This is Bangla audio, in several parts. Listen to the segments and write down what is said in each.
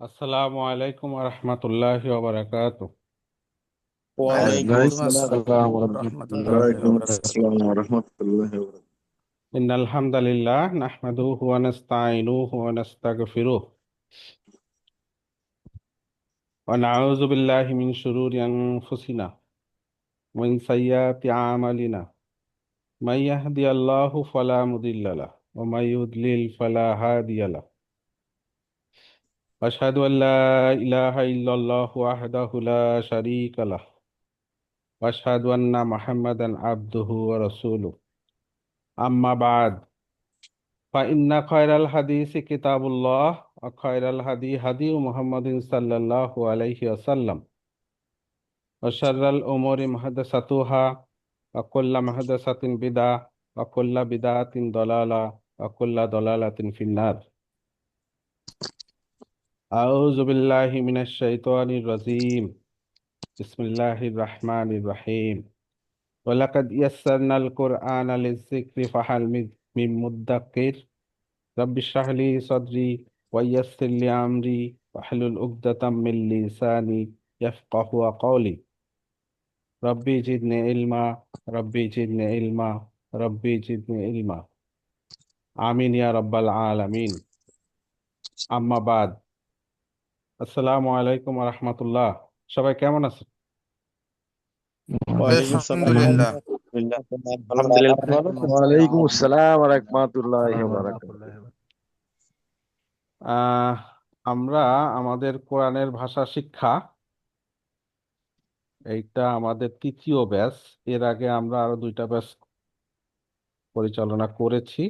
আসসালামু আলাইকুম রহমতুল্লাহি ওয়া বারাকাতুহু। ওয়ালাইকুম ওয়ালাইকুম আসসালাম আসসালাম রহমতুল্লাহি ওয়া ওয়া বারাকাতুহু। আসসালাম ওয়া রাহমাতুল্লাহি ওয়া বারাকাতুহু। ইন্নাল হামদালিল্লাহ নাহমাদুহু ওয়া নাস্তাঈনুহু ওয়া নাস্তাগফিরুহ ওয়া নাউযু বিল্লাহি মিন শুরুরি আনফুসিনা ওয়া মিন সাইয়্যাতি আমালিনা। মান ইয়াহদিয়াল্লাহু ফালা মুদিল্লা লাহু ওয়া মান ইউদ্লিল ফালা হাদিয়া লাহু। ওয়া আশহাদু আল লা ইলাহা ইল্লাল্লাহু ওয়াহদাহু লা শারীকা লাহু ওয়া আশহাদু আন্না মুহাম্মাদান আবদুহু ওয়া রাসূলুহু। আম্মা বা'দ, فإن خير الحديث كتاب الله وخير الهدي هدي محمد صلى الله عليه وسلم وشر الأمور محدثاتها وكل محدثة بدعة وكل بدعة ضلالة وكل ضلالة في النار. أعوذ بالله من الشيطان الرجيم. بسم الله الرحمن الرحيم. ولقد يسرنا القرآن للذكر فهل من مدكر. رب اشرح لي صدري ويسر لي أمري واحلل عقدة من لساني يفقهوا قولي. ربي زدني علما. ربي زدني علما. ربي زدني علما. آمين يا رب العالمين. আম্মা বাদ, আসসালামু আলাইকুম রহমতুল্লাহ। সবাই কেমন আছেন? ওয়ালাইকুম আসসালাম ওয়া আলহামদুলিল্লাহ। রাহমাতুল্লাহ। আলহামদুলিল্লাহ, আলহামদুলিল্লাহ, ভালো ভালো আছেন? আছেন? ওয়ালাইকুম আসসালাম ওয়া রাহমাতুল্লাহি ওয়া বারাকাতুহু। আহ আমরা আমাদের কোরআনের ভাষা শিক্ষা, এইটা আমাদের তৃতীয় ব্যাচ। এর আগে আমরা আরো দুইটা ব্যাচ পরিচালনা করেছি,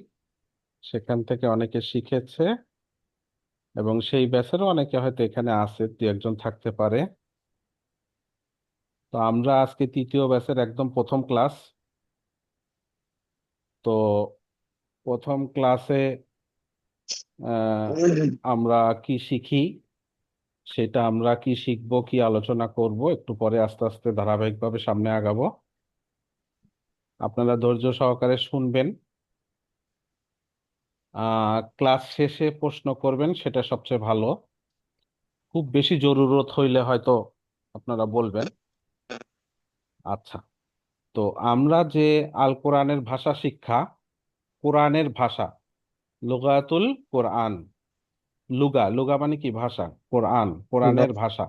সেখান থেকে অনেকে শিখেছে এবং সেই ব্যাচেরও অনেকে হয়তো এখানে আছে, দু একজন থাকতে পারে। তো আমরা আজকে তৃতীয় ব্যাচের একদম প্রথম ক্লাস। তো প্রথম ক্লাসে আমরা কি শিখি, সেটা আমরা কি শিখবো, কি আলোচনা করব, একটু পরে আস্তে আস্তে ধারাবাহিকভাবে সামনে আগাবো। আপনারা ধৈর্য সহকারে শুনবেন, ক্লাস শেষে প্রশ্ন করবেন, সেটা সবচেয়ে ভালো। খুব বেশি জরুরত হইলে হয়তো আপনারা বলবেন। আচ্ছা, তো আমরা যে আল কোরআনের ভাষা শিক্ষা, কোরআনের ভাষা, লুগাতুল কোরআন, লুগা লুগা মানে কি ভাষা, কোরআন কোরআনের ভাষা।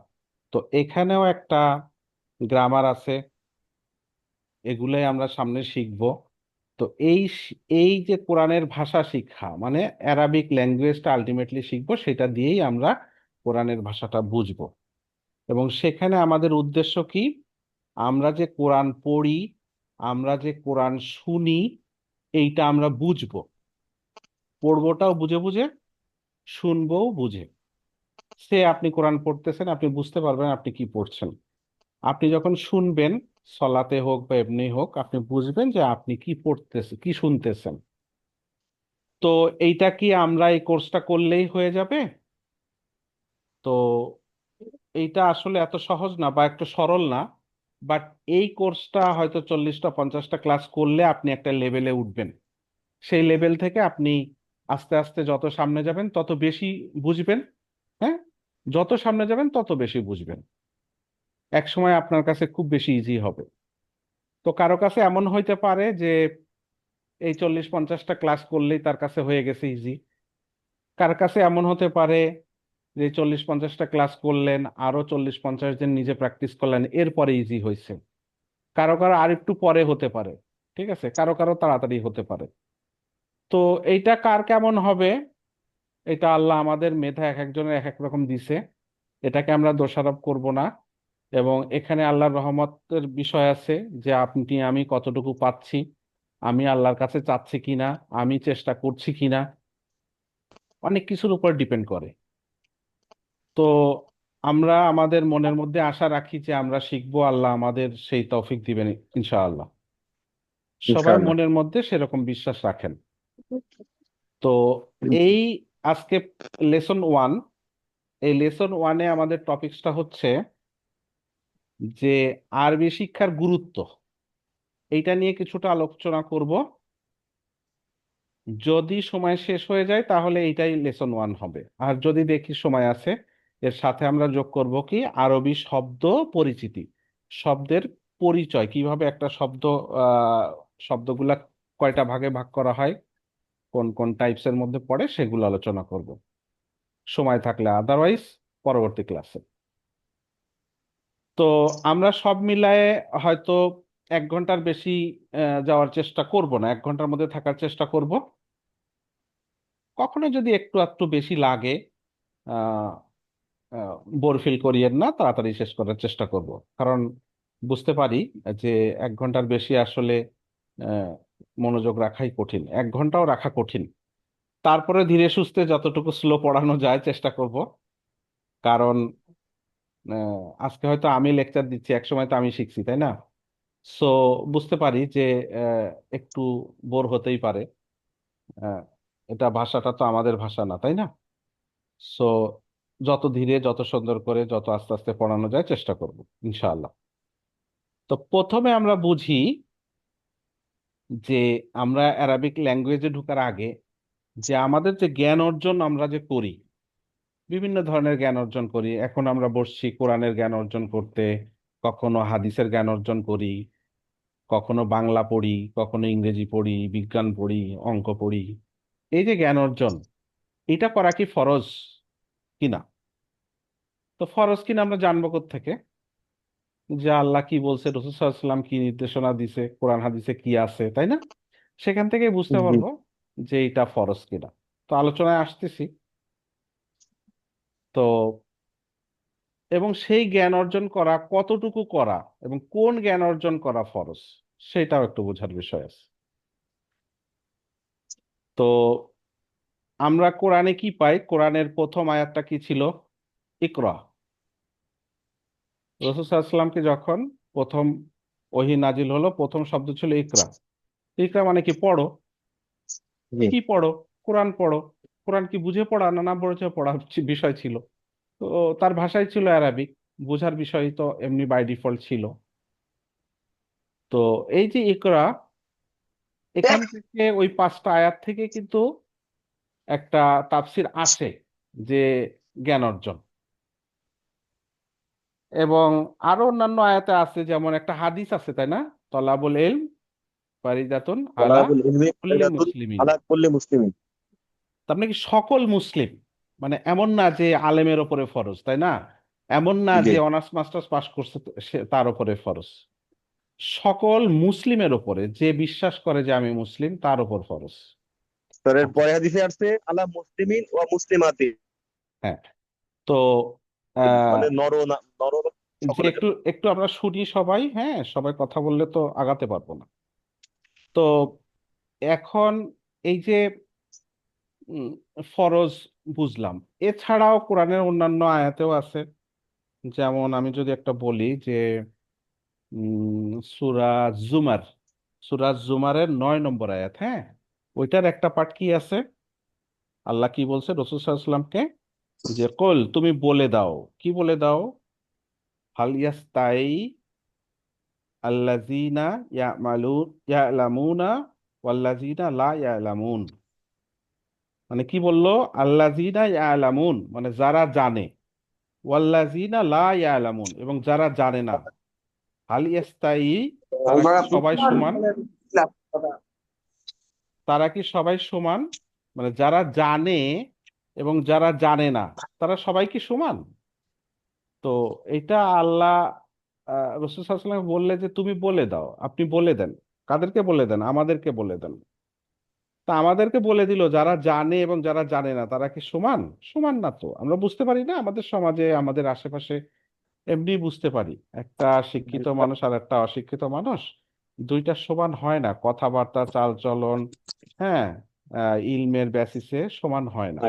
তো এখানেও একটা গ্রামার আছে, এগুলোই আমরা সামনে শিখব। তো এই যে কোরআনের ভাষা শিক্ষা মানে অ্যারাবিক ল্যাঙ্গুয়েজটা আলটিমেটলি শিখবো, সেটা দিয়েই আমরা কোরআনের ভাষাটা বুঝবো। এবং সেখানে আমাদের উদ্দেশ্য কি, আমরা যে কোরআন পড়ি, আমরা যে কোরআন শুনি, এইটা আমরা বুঝবো। পড়বোটাও বুঝে বুঝে, শুনবোও বুঝে। আপনি কোরআন পড়তেছেন, আপনি বুঝতে পারবেন আপনি কি পড়ছেন। আপনি যখন শুনবেন, সলাতে হোক বা এমনি হোক, আপনি বুঝবেন যে আপনি কি পড়তেছেন, কি শুনতেছেন। তো এইটা কি আমরা এই কোর্সটা করলেই হয়ে যাবে? তো এইটা আসলে এত সহজ না বা একটু সরল না। বাট এই কোর্সটা হয়তো 40টা 50টা ক্লাস করলে আপনি একটা লেভেলে উঠবেন। সেই লেভেল থেকে আপনি আস্তে আস্তে যত সামনে যাবেন তত বেশি বুঝবেন। হ্যাঁ, যত সামনে যাবেন তত বেশি বুঝবেন। এক সময় আপনার কাছে খুব বেশি ইজি হবে। তো কারো কাছে এমন হইতে পারে যে এই 40 50টা ক্লাস করলেই তার কাছে হয়ে গেছে ইজি। কার কাছে এমন হতে পারে যে 40 50টা ক্লাস করলেন, আরো 40 50 দিন নিজে প্র্যাকটিস করলেন, এরপরে ইজি হয়েছে। কারো কারো আর একটু পরে হতে পারে, ঠিক আছে, কারো কারো তাড়াতাড়ি হতে পারে। তো এইটা কার কেমন হবে, এটা আল্লাহ আমাদের মেধা এক একজনের এক এক রকম দিছে, এটাকে আমরা দোষারোপ করব না। এবং এখানে আল্লাহর রহমতের বিষয় আছে যে আপনি আমি কতটুকু পাচ্ছি, আমি আল্লাহর কাছে চাচ্ছি কিনা, আমি চেষ্টা করছি কিনা, অনেক কিছুর উপর ডিপেন্ড করে। তো আমরা আমাদের মনের মধ্যে আশা রাখি যে আমরা শিখবো, আল্লাহ আমাদের সেই তৌফিক দিবেন ইনশাআল্লাহ। সবাই ইনশাআল্লাহ। মনের মধ্যে সেরকম বিশ্বাস রাখেন। তো এই আজকে লেসন 1, এই লেসন 1-এ আমাদের টপিকসটা হচ্ছে যে আরবি শিক্ষার গুরুত্ব, এইটা নিয়ে কিছুটা আলোচনা করব। যদি সময় শেষ হয়ে যায় তাহলে এইটাই লেসন 1 হবে, আর যদি দেখি সময় আছে এর সাথে আমরা যোগ করব কি আরবি শব্দ পরিচিতি, শব্দের পরিচয়, কিভাবে একটা শব্দ, আহ শব্দগুলা কয়টা ভাগে ভাগ করা হয়, কোন কোন টাইপসের মধ্যে পড়ে, সেগুলো আলোচনা করব সময় থাকলে, আদারওয়াইজ পরবর্তী ক্লাসে। তো আমরা সব মিলায়ে হয়তো 1 ঘন্টার বেশি যাওয়ার চেষ্টা করব না, 1 ঘন্টার মধ্যে থাকার চেষ্টা করব। কখনো যদি একটু একটু বেশি লাগে, আহ বোর ফিল করিয়েন না, তাড়াতাড়ি শেষ করার চেষ্টা করব। কারণ বুঝতে পারি যে 1 ঘন্টার বেশি আসলে আহ, মনোযোগ রাখাই কঠিন, 1 ঘন্টাও রাখা কঠিন। তারপরে ধীরে সুস্থে যতটুকু স্লো পড়ানো যায় চেষ্টা করব। কারণ আজকে হয়তো আমি লেকচার দিচ্ছি, এক সময় তো আমি শিখছি, তাই না? সো বুঝতে পারি যে আহ, একটু বোর হতেই পারে। আহ, এটা ভাষাটা তো আমাদের ভাষা না, তাই না? সো যত ধীরে, যত সুন্দর করে, যত আস্তে আস্তে পড়ানো যায় চেষ্টা করব ইনশাআল্লাহ। তো প্রথমে আমরা বুঝি যে আমরা অ্যারাবিক ল্যাঙ্গুয়েজে ঢোকার আগে যে আমাদের যে জ্ঞান অর্জন আমরা যে করি, বিভিন্ন ধরনের জ্ঞান অর্জন করি। এখন আমরা বসছি কোরআনের জ্ঞান অর্জন করতে, কখনো হাদিসের জ্ঞান অর্জন করি, কখনো বাংলা পড়ি, কখনো ইংরেজি পড়ি, বিজ্ঞান পড়ি, অঙ্ক পড়ি। এই যে জ্ঞান অর্জন, এটা করা কি ফরজ কিনা? তো ফরজ কিনা আমরা জানবো থেকে, যে আল্লাহ কি বলছে, রসূল সাল্লাল্লাহু আলাইহি ওয়াসাল্লাম কি নির্দেশনা দিছে, কোরআন হাদিসে কি আছে, তাই না? সেখান থেকে বুঝতে জি। পারবো যে এটা ফরজ কিনা। তো আলোচনায় আসতেছি। তো এবং সেই জ্ঞান অর্জন করা কতটুকু করা এবং কোন জ্ঞান অর্জন করা ফরজ, সেটাও একটু বোঝার বিষয় আছে। তো আমরা কোরআনে কি পাই? কোরআনের প্রথম আয়াতটা কি ছিল? ইকরা। রাসূল সাল্লাল্লাহু আলাইহি ওয়াসাল্লামকে যখন প্রথম ওহী নাজিল হলো, প্রথম শব্দ ছিল ইকরা। ইকরা মানে কি? পড়ো। জি। কি পড়ো? কোরআন পড়ো। কোরআন কি বুঝে পড়া না না বুঝে পড়া বিষয় ছিল? তো তার ভাষাই ছিল অ্যারাবিক, বোঝার বিষয় তো এমনি বাই ডিফল্ট ছিল। তো এই যে ইকরা, এখান থেকে ওই 5টা আয়াত থেকে কিন্তু একটা তাফসির আসে যে জ্ঞান অর্জন। এবং আরো অন্যান্য আয়াতে আছে, যেমন একটা হাদিস আছে, তাই না? তলাবুল ইলম ফারিদাতুন আলা তালাবুল ইলমি কুল্লি ফারিদাতুন মুসলিমিন। আলা কুল্লি মুসলিমিন। তার মানে কি সকল মুসলিম, মানে এমন না যে আলেমের ওপরে ফরজ, তাই না? এমন না জি। যে অনার্স মাস্টার্স পাস করছে তার উপরে ফরজ। সকল মুসলিমের ওপরে, যে বিশ্বাস করে যে আমি মুসলিম, তার উপর ফরজ। তারের আচ্ছা, পরে হাদিসে আসছে আলা মুসলিমিন ওয়া মুসলিমাতি, হ্যাঁ। তো আহ মানে নর যে সকলের একটু জন্য। একটু আমরা শুনি সবাই, হ্যাঁ, সবাই কথা বললে তো আগাতে পারবো না। তো এখন এই যে উম, ফরজ বুঝলাম, এছাড়াও কোরআনের অন্যান্য আয়াতেও আছে। যেমন আমি যদি একটা বলি যে সূরা জুমার, সূরা জুমারের 9 নম্বর আয়াত, হ্যাঁ, ওইটার একটা পার্ট কি আছে? আল্লাহ কি বলছে রাসূল সাল্লাল্লাহু আলাইহি ওয়াসাল্লামকে? যে কল, তুমি বলে দাও। কি বলে দাও? হাল ইয়াস্তাই আল্লাযীনা ইয়ালামুনা ওয়াল্লাযীনা লা ইয়ালামুন। মানে কি বললো? আল্লাযীনা ইয়ালামুন মানে যারা জানে, ওয়াল্লাযীনা লা ইয়ালামুন এবং যারা জানে না। হাল ইয়াস্তাই, তারা কি সবাই সমান? তারা কি সবাই সমান? মানে যারা জানে এবং যারা জানে না, তারা সবাই কি সমান? তো এটা আল্লাহ রাসূল সাল্লাল্লাহু আলাইহি ওয়াসাল্লাম বললে যে তুমি বলে দাও, আপনি বলে দেন। কাদেরকে বলে দেন? আমাদেরকে বলে দেন। তা আমাদেরকে বলে দিল, যারা জানে এবং যারা জানে না তারা কি সমান? সমান না তো। আমরা বুঝতে পারি না আমাদের সমাজে, আমাদের আশেপাশে এমনি বুঝতে পারি, একটা শিক্ষিত মানুষ আর একটা অশিক্ষিত মানুষ, দুইটা সমান হয় না। কথাবার্তা, চাল চলন, হ্যাঁ, ইলমের বেসিসে সমান হয় না।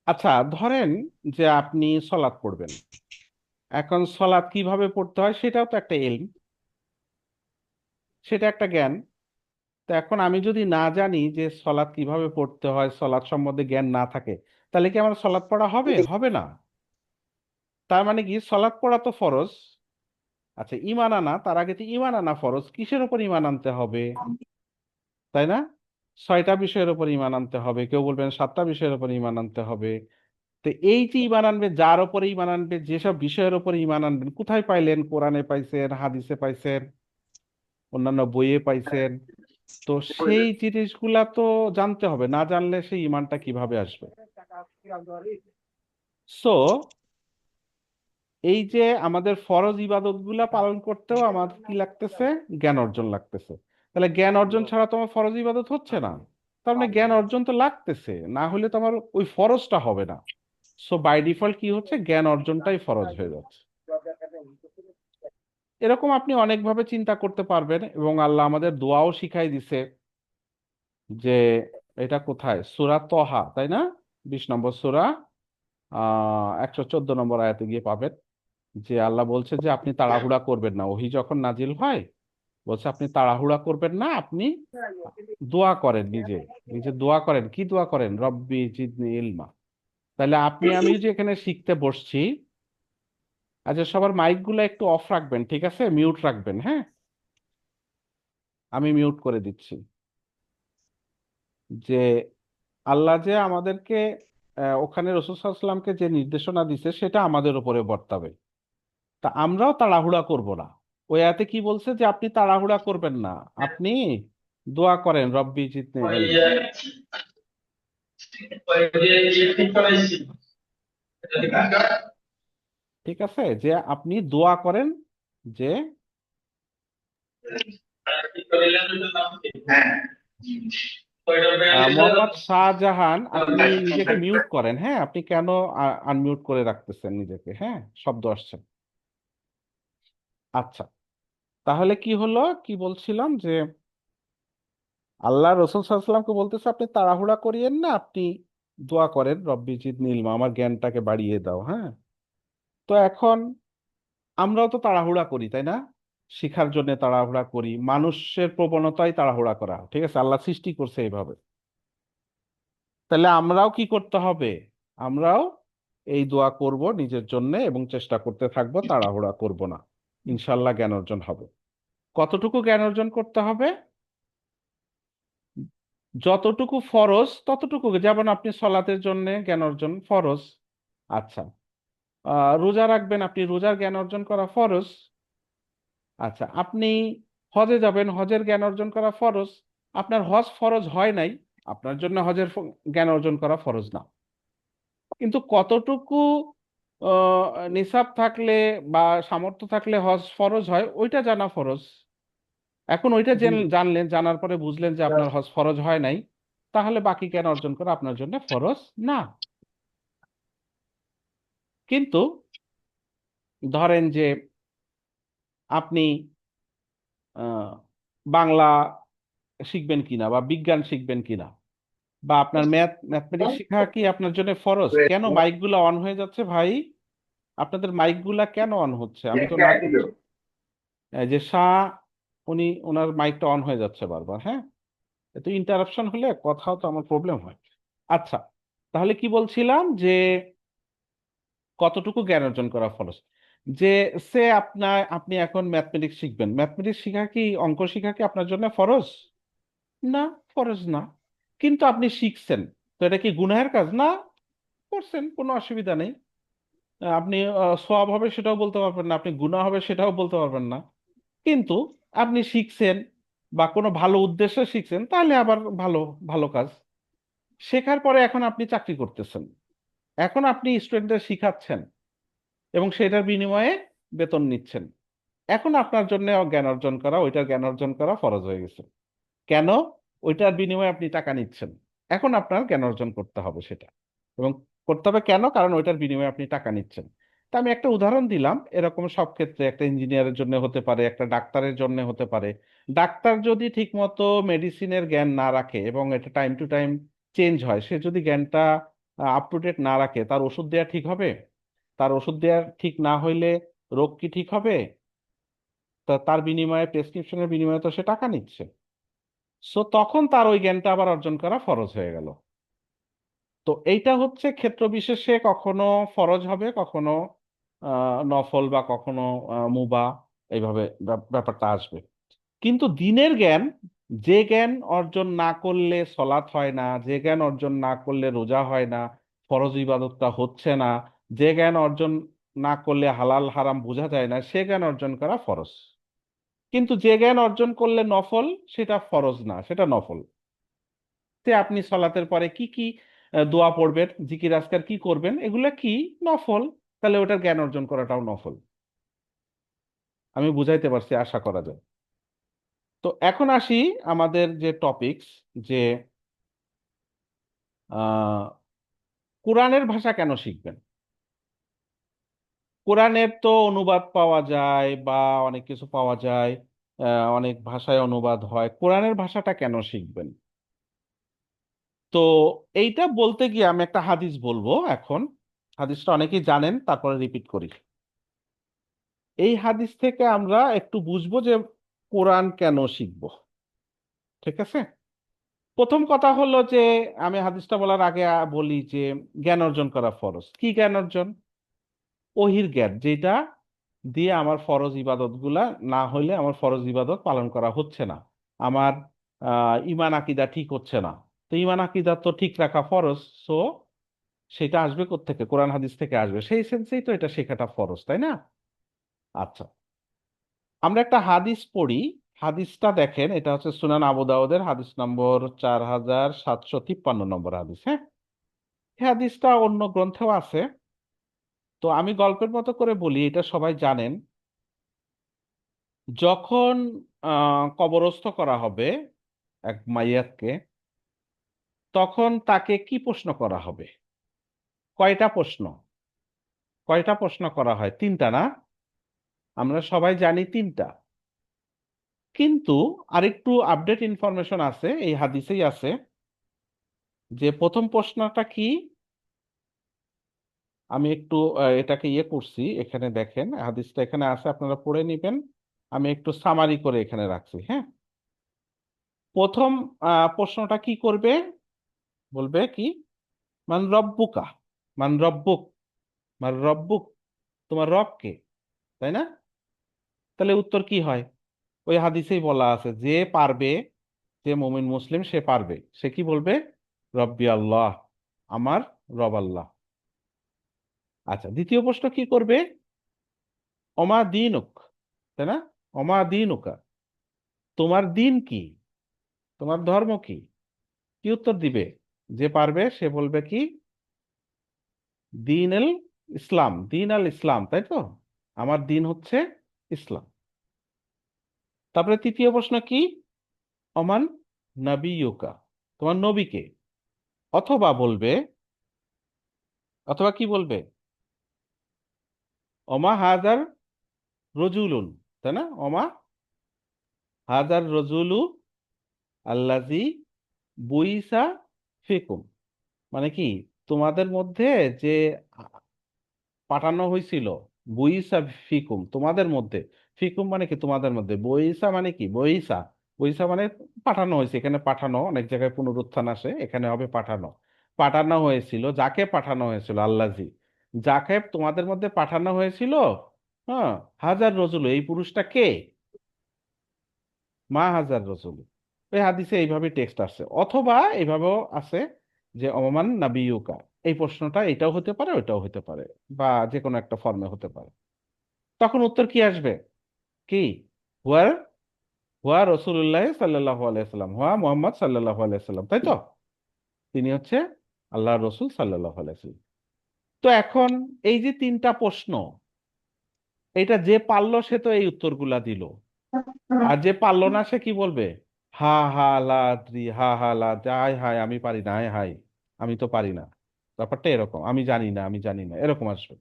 আচ্ছা, ধরেন যে আপনি সলাৎ পড়বেন। এখন সলাৎ কিভাবে পড়তে হয় সেটাও তো একটা ইলম, সেটা একটা জ্ঞান। তো এখন আমি যদি না জানি যে সলাৎ কিভাবে পড়তে হয়, সলাৎ সম্বন্ধে জ্ঞান না থাকে, তাহলে কি আমার সলাৎ পড়া হবে? হবে না। তার মানে কি সলাৎ পড়া তো ফরজ। আচ্ছা, ঈমান আনা, তার আগে তো ঈমান আনা ফরজ। কিসের উপর ঈমান আনতে হবে? তাই না? 6টা বিষয়ের উপর ঈমান আনতে হবে, কেউ বলবেন 7টা বিষয়ের উপর ঈমান আনতে হবে। তো এই যে ঈমান আনবে, যার উপরে ঈমান আনবে, যেসব বিষয়ের উপরে ঈমান আনবেন, কোথায় পাইলেন? কোরআনে পাইছেন, হাদিসে পাইছেন, অন্যান্য বইয়ে পাইছেন। তো সেই জিনিসগুলা তো জানতে হবে, না জানলে সেই ঈমানটা কিভাবে আসবে? সো এই যে আমাদের ফরজ ইবাদত গুলা পালন করতেও আমাদের কি লাগতেছে? জ্ঞান অর্জন লাগতেছে। তাহলে জ্ঞান অর্জন ছাড়া তোমার ফরজ ইবাদত হচ্ছে না, তার মানে জ্ঞান অর্জন তো লাগতেছে, না হলে তোমার ওই ফরজটা হবে না। সো বাই ডিফল্ট কি হচ্ছে? জ্ঞান অর্জনটাই ফরজ হয়ে যাচ্ছে। এরকম আপনি অনেকভাবে চিন্তা করতে পারবেন, এবং আল্লাহ আমাদের দোয়াও শিখাই দিছে। যে এটা কোথায়? সূরা তহা, তাই না? 20 নম্বর সূরা, 114 নম্বর আয়াতে গিয়ে পাবেন যে আল্লাহ বলছে যে আপনি তাড়াহুড়া করবেন না, ওহী যখন নাজিল হয় বলছে আপনি তাড়াহুড়া করবেন না, আপনি দোয়া করেন, নিজে নিজে দোয়া করেন। কি দোয়া করেন? রব্বি জিদনি ইলমা। তাহলে আপনি আমি যে এখানে শিখতে বসছি, আচ্ছা সবার মাইক গুলো একটু অফ রাখবেন, ঠিক আছে? মিউট রাখবেন, হ্যাঁ? আমি মিউট করে দিচ্ছি। যে আল্লাহ যে আমাদেরকে ওখানে রাসূল সাল্লাল্লাহু আলাইহি ওয়াসাল্লামকে যে নির্দেশনা দিছে সেটা আমাদের উপরে বর্তাবে। তা আমরাও তাড়াহুড়া করব না। ওই আয়াতে কি বলছে? যে আপনি তাড়াহুড়া করবেন না, আপনি দোয়া করেন রব্বি জিদনি ইলমা। ঠিক আছে? যে আপনি দোয়া করেন যে মোহাম্মদ শাহজাহান, আপনি নিজেকে মিউট করেন, হ্যাঁ? আপনি কেন আনমিউট করে রাখতেছেন নিজেকে? হ্যাঁ, শব্দ আসছে। আচ্ছা, তাহলে কি হলো? কি বলছিলাম যে আল্লাহ রসুল সাল্লাল্লাহু আলাইহি ওয়াসাল্লামকে বলতেছে আপনি তাড়াহুড়া করিয়েন না, আপনি দোয়া করেন রব্বি জিদনি ইলমা, আমার জ্ঞানটাকে বাড়িয়ে দাও, হ্যাঁ? তো এখন আমরাও তো তাড়াহুড়া করি, তাই না? শিখার জন্য তাড়াহুড়া করি, মানুষের প্রবণতাই তাড়াহুড়া করা, ঠিক আছে? আল্লাহ সৃষ্টি করছে এইভাবে। তাহলে আমরাও কি করতে হবে? আমরাও এই দোয়া করব নিজের জন্য, এবং চেষ্টা করতে থাকবো, তাড়াহুড়া করব না। ইনশাল্লাহ জ্ঞান অর্জন হবে। কতটুকু জ্ঞান অর্জন করতে হবে? যতটুকু ফরজ ততটুকু। যেমন আপনি সলাতের জন্য জ্ঞান অর্জন ফরজ, আচ্ছা। রোজা রাখবেন, আপনি রোজার জ্ঞান অর্জন করা ফরজ, আচ্ছা। আপনি হজে যাবেন, হজের জ্ঞান অর্জন করা ফরজ। আপনার হজ ফরজ হয় নাই, আপনার জন্য হজের জ্ঞান অর্জন করা ফরজ না। কিন্তু কতটুকু নিসাব থাকলে বা সামর্থ্য থাকলে হজ ফরজ হয়, ওইটা জানা ফরজ। এখন ওইটা জানলেন, জানার পরে বুঝলেন যে আপনার হজ ফরজ হয় নাই, তাহলে বাকি জ্ঞান অর্জন করা আপনার জন্য ফরজ না। কিন্তু ধরেন যে আপনি আহ, বাংলা শিখবেন কিনা, বা বিজ্ঞান শিখবেন কিনা, বা আপনার ম্যাথমেটিক্স শেখা কি আপনার জন্য ফরজ? কেন মাইকগুলো অন হয়ে যাচ্ছে ভাই? আপনাদের মাইকগুলা কেন অন হচ্ছে? আমি তো না করছি। এই যে শাহ, উনি ওনার মাইকটা অন হয়ে যাচ্ছে বারবার, হ্যাঁ? এত ইন্টারাপশন হলে কথাও তো আমার প্রবলেম হয়। আচ্ছা, তাহলে কি বলছিলাম? যে কতটুকু জ্ঞান অর্জন করা ফরজ। যে আপনি এখন ম্যাথমেটিক্স শিখবেন, ম্যাথমেটিক্স শিখা কি, অঙ্ক শিখা কি আপনার জন্য ফরজ? না, ফরজ না। কিন্তু আপনি শিখছেন, তো এটা কি গুনাহের কাজ না? করছেন, কোনো অসুবিধা নেই। আপনি সওয়াব হবে সেটাও বলতে পারবেন না, আপনি গুনাহ হবে সেটাও বলতে পারবেন না। কিন্তু আপনি শিখছেন বা কোনো ভালো উদ্দেশ্যে শিখছেন, তাহলে আবার ভালো, ভালো কাজ। শেখার পরে এখন আপনি চাকরি করতেছেন, এখন আপনি স্টুডেন্টদের শিখাচ্ছেন, এবং সেটার বিনিময়ে বেতন নিচ্ছেন। এখন আপনার জন্য জ্ঞান অর্জন করা, ওইটার জ্ঞান অর্জন করা ফরজ হয়ে গেছে। কেন? ওইটার বিনিময়ে আপনি টাকা নিচ্ছেন, এখন আপনার জ্ঞান অর্জন করতে হবে সেটা। এবং করতে হবে কেন? কারণ ওইটার বিনিময়ে আপনি টাকা নিচ্ছেন। তা আমি একটা উদাহরণ দিলাম, এরকম সব ক্ষেত্রে একটা ইঞ্জিনিয়ারের জন্য হতে পারে, একটা ডাক্তারের জন্য হতে পারে। ডাক্তার যদি ঠিকমতো মেডিসিনের জ্ঞান না রাখে, এবং এটা টাইম টু টাইম চেঞ্জ হয়, সে যদি জ্ঞানটা আপ টু ডেট না রাখে, তার ওষুধ দেওয়া ঠিক হবে? তার ওষুধ দেওয়া ঠিক না হইলে রোগ কি ঠিক হবে? তা তার বিনিময়ে, প্রেসক্রিপশনের বিনিময়ে তো সে টাকা নিচ্ছে। সো তখন তার ওই জ্ঞানটা আবার অর্জন করা ফরজ হয়ে গেল। তো এইটা হচ্ছে ক্ষেত্র বিশেষে, কখনো ফরজ হবে, কখনো নফল, বা কখনো মুবা, এইভাবে ব্যাপারটা আসবে। কিন্তু দিনের জ্ঞান, যে জ্ঞান অর্জন না করলে সলাৎ হয় না, যে জ্ঞান অর্জন না করলে রোজা হয় না, ফরজ ইবাদতটা হচ্ছে না, যে জ্ঞান অর্জন না করলে হালাল হারাম বোঝা যায় না, সে জ্ঞান অর্জন করা ফরজ। কিন্তু যে জ্ঞান অর্জন করলে নফল, সেটা ফরজ না, সেটা নফল। তে আপনি সলাতের পরে কি কি দোয়া পড়বেন, জিকির আজকার কি করবেন, এগুলা কি নফল, তাহলে ওটার জ্ঞান অর্জন করাটাও নফল। আমি বুঝাইতে পারছি, আশা করা যায়। তো এখন আসি আমাদের যে টপিকস, যে আহ কোরআনের ভাষা কেন শিখবেন। কোরআনের তো অনুবাদ পাওয়া যায় বা অনেক কিছু পাওয়া যায়, অনেক ভাষায় অনুবাদ হয়, কোরআনের ভাষাটা কেন শিখবেন? তো এইটা বলতে গিয়ে আমি একটা হাদিস বলবো এখন। হাদিসটা অনেকেই জানেন, তারপরে রিপিট করি। এই হাদিস থেকে আমরা একটু বুঝবো যে কোরআন কেন শিখবো। ঠিক আছে। প্রথম কথা হলো যে, আমি হাদিসটা বলার আগে বলি যে জ্ঞান অর্জন করা ফরজ। কি জ্ঞান অর্জন? ওহির জ্ঞান, যেটা দিয়ে আমার ফরজ ইবাদত গুলা না হইলে আমার ফরজ ইবাদত পালন করা হচ্ছে না, আমার ইমান আকিদা ঠিক হচ্ছে না। তো ইমান আকিদা তো ঠিক রাখা ফরজ। সো সেটা আসবে কোত্থেকে? কোরআন হাদিস থেকে আসবে। সেই সেন্সেই তো এটা শেখাটা ফরজ, তাই না? আচ্ছা, আমরা একটা হাদিস পড়ি। হাদিসটা দেখেন, এটা হচ্ছে সুনান আবু দাউদের হাদিস নম্বর 4753 নম্বর হাদিস। হ্যাঁ, এই হাদিসটা অন্য গ্রন্থেও আছে। তো আমি গল্পের মতো করে বলি, এটা সবাই জানেন। যখন কবরস্থ করা হবে এক মাইয়াতকে, তখন তাকে কি প্রশ্ন করা হবে? কয়টা প্রশ্ন? কয়টা প্রশ্ন করা হয়? তিনটা না? আমরা সবাই জানি তিনটা। কিন্তু আরেকটু আপডেট ইনফরমেশন আছে, এই হাদিসেই আছে, যে প্রথম প্রশ্নটা কি। আমি একটু এটাকে ইয়ে করছি, এখানে দেখেন হাদিসটা এখানে আছে, আপনারা পড়ে নিবেন। আমি একটু সামারি করে এখানে রাখছি। হ্যাঁ, প্রথম প্রশ্নটা কি করবে? বলবে কি, মান রব্বুকা, মান রব্বুক, মান রব্বুক, তোমার রব কে? তাই না? তাহলে উত্তর কি হয়? ওই হাদিসেই বলা আছে, যে পারবে, যে মুমিন মুসলিম সে পারবে, সে কি বলবে? রব্বি আল্লাহ, আমার রব আল্লাহ। আচ্ছা, দ্বিতীয় প্রশ্ন কি করবে? অমা দিনুক, তাই না? অমা দিনুকা, তোমার দিন কি, তোমার ধর্ম কি? কি উত্তর দিবে? যে পারবে সে বলবে কি, দিন আল ইসলাম, দিন আল ইসলাম, তাই তো, আমার দিন হচ্ছে ইসলাম। তারপরে তৃতীয় প্রশ্ন কি? অমান নবিয়ুকা, তোমার নবীকে। অথবা বলবে, অথবা কি বলবে? অমা হাজার রজুলুন, তাই না? অমা হাজার রজুলু আল্লাজি বুইসা ফিকুম, মানে কি, তোমাদের মধ্যে যে পাঠানো হয়েছিল, বইসা ফিকুম, তোমাদের মধ্যে, ফিকুম মানে কি, তোমাদের মধ্যে, বইসা মানে কি, বইসা, বইসা মানে পাঠানো হয়েছে। এখানে পাঠানো অনেক জায়গায় পুনরুত্থান আসে, এখানে হবে পাঠানো। পাঠানো হয়েছিল, যাকে পাঠানো হয়েছিল, আল্লাজি, যাকে তোমাদের মধ্যে পাঠানো হয়েছিল। হ্যাঁ, হাজার রজুল, এই পুরুষটা কে? মা হাজার রসুল। এই হাদিসে এইভাবে টেক্সট আছে, অথবা এইভাবেও আছে যে অমান নাবিয়ুকা। এই প্রশ্নটা এটাও হতে পারে, ওইটাও হতে পারে, বা যে কোনো একটা ফর্মে হতে পারে। তখন উত্তর কি আসবে? কি? হুয়ার, হুয়া রসুল্লাহ সাল্লাল্লাহু আলাইহি সাল্লাম, হুয়া মুহাম্মদ সাল্লাল্লাহু আলাইহি সাল্লাম, তাই তো, তিনি হচ্ছে আল্লাহ রসুল সাল্লাল্লাহু আলাইহি সাল্লাম। তো এখন এই যে তিনটা প্রশ্ন, এটা যে পারলো সে তো এই উত্তরগুলা দিল। আর যে পারলো না সে কি বলবে? হা হা লাদ্রি, হা হা লাদ্রি, হাই হাই আমি পারি না, হাই হাই আমি তো পারি না। ব্যাপারটা এরকম, আমি জানি না, আমি জানি না, এরকম আসবে।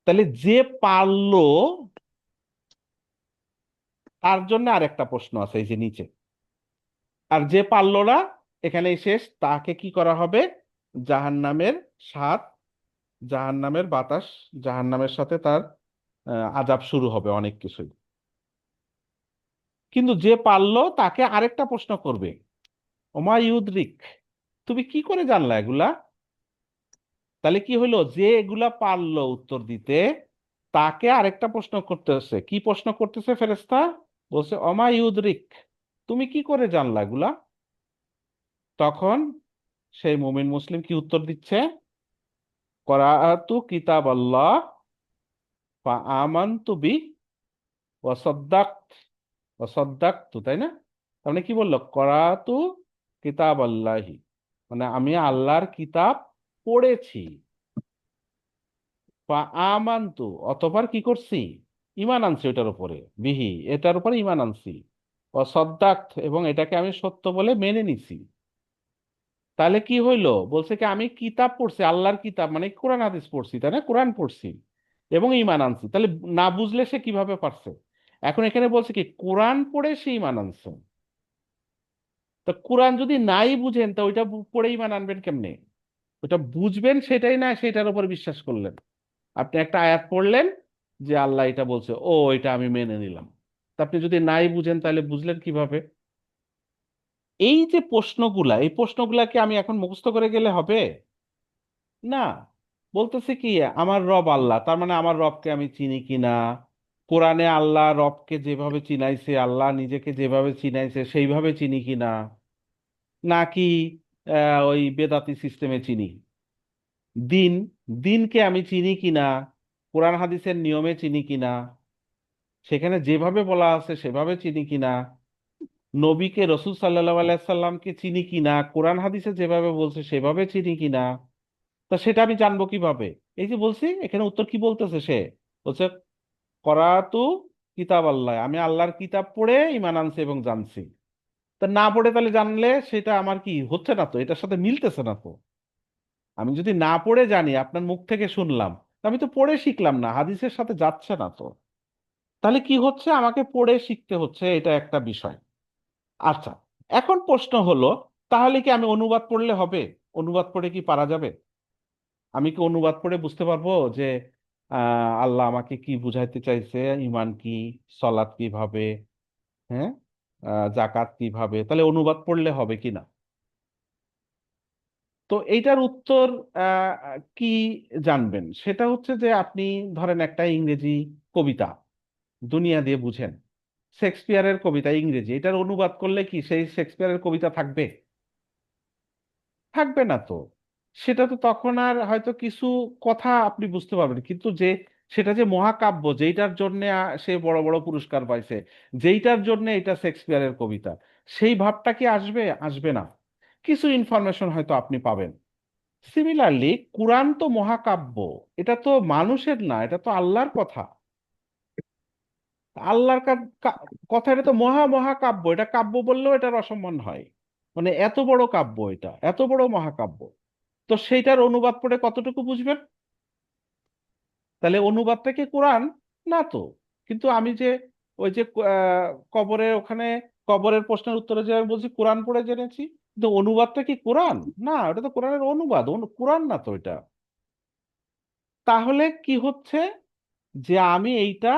তাহলে যে পারলো তার জন্য আরেকটা প্রশ্ন আছে এই যে নিচে। আর যে পারলো না, এখানেই শেষ, তাকে কি করা হবে? জাহান্নামের স্বাদ, জাহান্নামের বাতাস, জাহান্নামের সাথে তার আযাব শুরু হবে, অনেক কিছুই। কিন্তু যে পারলো তাকে আরেকটা প্রশ্ন করবে, ওমা ইউদ্রিক, তুমি কি করে জানলা এগুলা? তাহলে কি হলো, যে এগুলা পারলো উত্তর দিতে, তাকে আরেকটা প্রশ্ন করতেছে। কি প্রশ্ন করতেছে ফেরেশতা? বলছে অমা ইউদরিক, তুমি কি করে জানলা এগুলা? তখন সেই মুমিন মুসলিম কি উত্তর দিচ্ছে? করাআতু কিতাব আল্লাহ ফা আমানতু বি ওয়াসাদ্দাকতু, তাই না? তার মানে কি বললো? করাআতু কিতাব আল্লাহি, মানে আমি আল্লাহর কিতাব পড়েছি। ফা আমানতু, অতঃপর কি করছি? ঈমান আনছি ওটার উপরে, বিহি, এটার উপরে ঈমান আনছি। ওয়াসাদ্দাকত, এবং এটাকে আমি সত্য বলে মেনে নিছি। তাহলে কি হইলো? বলছে কি আমি কিতাব পড়ছি, আল্লাহর কিতাব মানে কোরআন হাদিস পড়ছি, তাই না? কোরআন পড়ছি এবং ঈমান আনছি। তাহলে না বুঝলে সে কিভাবে পারছে? এখন এখানে বলছে কি কোরআন পড়ে সে ঈমান আনছে। তা কোরআন যদি নাই বুঝেন তা ওইটা পড়ে ঈমান আনবেন কেমনে? ওটা বুঝবেন সেটাই না, সেটার উপর বিশ্বাস করলেন। আপনি একটা আয়াত পড়লেন যে আল্লাহ এটা বলছে, ও এটা আমি মেনে নিলাম। তা আপনি যদি নাই বুঝেন তাহলে বুঝলেন কিভাবে? এই যে প্রশ্নগুলা, এই প্রশ্নগুলা কি আমি এখন মুখস্থ করে গেলে হবে? না। বলতেছে কি আমার রব আল্লাহ, তার মানে আমার রবকে আমি চিনি কিনা? কোরআনে আল্লাহ রবকে যেভাবে চিনাইছে, আল্লাহ নিজেকে যেভাবে চিনাইছে সেইভাবে চিনি কিনা, নাকি ওই বেদাতি সিস্টেমে চিনি? দিন, দিনকে আমি চিনি কিনা, কোরআন হাদিসের নিয়মে চিনি কিনা, সেখানে যেভাবে বলা আছে সেভাবে চিনি কিনা, নবীকে, রসূল সাল্লাল্লাহু আলাইহি সাল্লামকে চিনি কিনা, কোরআন হাদিসে যেভাবে বলছে সেভাবে চিনি কিনা, তা সেটা আমি জানবো কিভাবে? এই যে বলছি, এখানে উত্তর কি বলতেছে সে? বলছে করাতু কিতাব আল্লাহ, আমি আল্লাহর কিতাব পড়ে ঈমান আনছি এবং জানছি। তা না পড়ে তাহলে জানলে সেটা আমার কি হচ্ছে না, তো এটার সাথে মিলতেছে না তো। আমি যদি না পড়ে জানি, আপনার মুখ থেকে শুনলাম, তা আমি তো পড়ে শিখলাম না, হাদিসের সাথে যাচ্ছে না তো। তাহলে কি হচ্ছে? আমাকে পড়ে শিখতে হচ্ছে, এটা একটা বিষয়। আচ্ছা, এখন প্রশ্ন হলো, তাহলে কি আমি অনুবাদ পড়লে হবে? অনুবাদ পড়ে কি পারা যাবে? আমি কি অনুবাদ পড়ে বুঝতে পারবো যে আল্লাহ আমাকে কি বুঝাইতে চাইছে, ইমান কি, সলাৎ কিভাবে, হ্যাঁ, জাকাত কিভাবে? তাহলে অনুবাদ পড়লে হবে কিনা? তো এইটার উত্তর কি জানবেন? সেটা হচ্ছে যে আপনি ধরেন একটা ইংরেজি কবিতা দুনিয়া দিয়ে বুঝেন, শেক্সপিয়ারের কবিতা ইংরেজি, এটার অনুবাদ করলে কি সেই শেক্সপিয়ারের কবিতা থাকবে? থাকবে না তো। সেটা তো তখন আর হয়তো কিছু কথা আপনি বুঝতে পারবেন, কিন্তু যে সেটা যে মহাকাব্য, যেইটার জন্য সে বড় বড় পুরস্কার পাইছে, যেইটার জন্য এটা শেক্সপিয়ারের কবিতা, সেই ভাবটা কি আসবে? আসবে না। কিছু ইনফরমেশন হয়তো আপনি পাবেন। সিমিলারলি কুরআন তো মহাকাব্য, এটা তো মানুষের না, এটা তো আল্লাহর কথা। আল্লাহর কথা, এটা তো মহাকাব্য, এটা কাব্য বললেও এটার অসম্মান হয়। মানে এত বড় কাব্য, এটা এত বড় মহাকাব্য, তো সেইটার অনুবাদ পড়ে কতটুকু বুঝবেন? তাহলে অনুবাদটা কি কোরআন? না তো। কিন্তু আমি যে ওই যে কবরের ওখানে, কবরের প্রশ্নের উত্তরে যে আমি বলছি কোরআন পড়ে জেনেছি, কিন্তু অনুবাদটা কি কোরআন? না, ওটা তো কোরআনের অনুবাদ, কোরআন না তো এটা। তাহলে কি হচ্ছে? যে আমি এইটা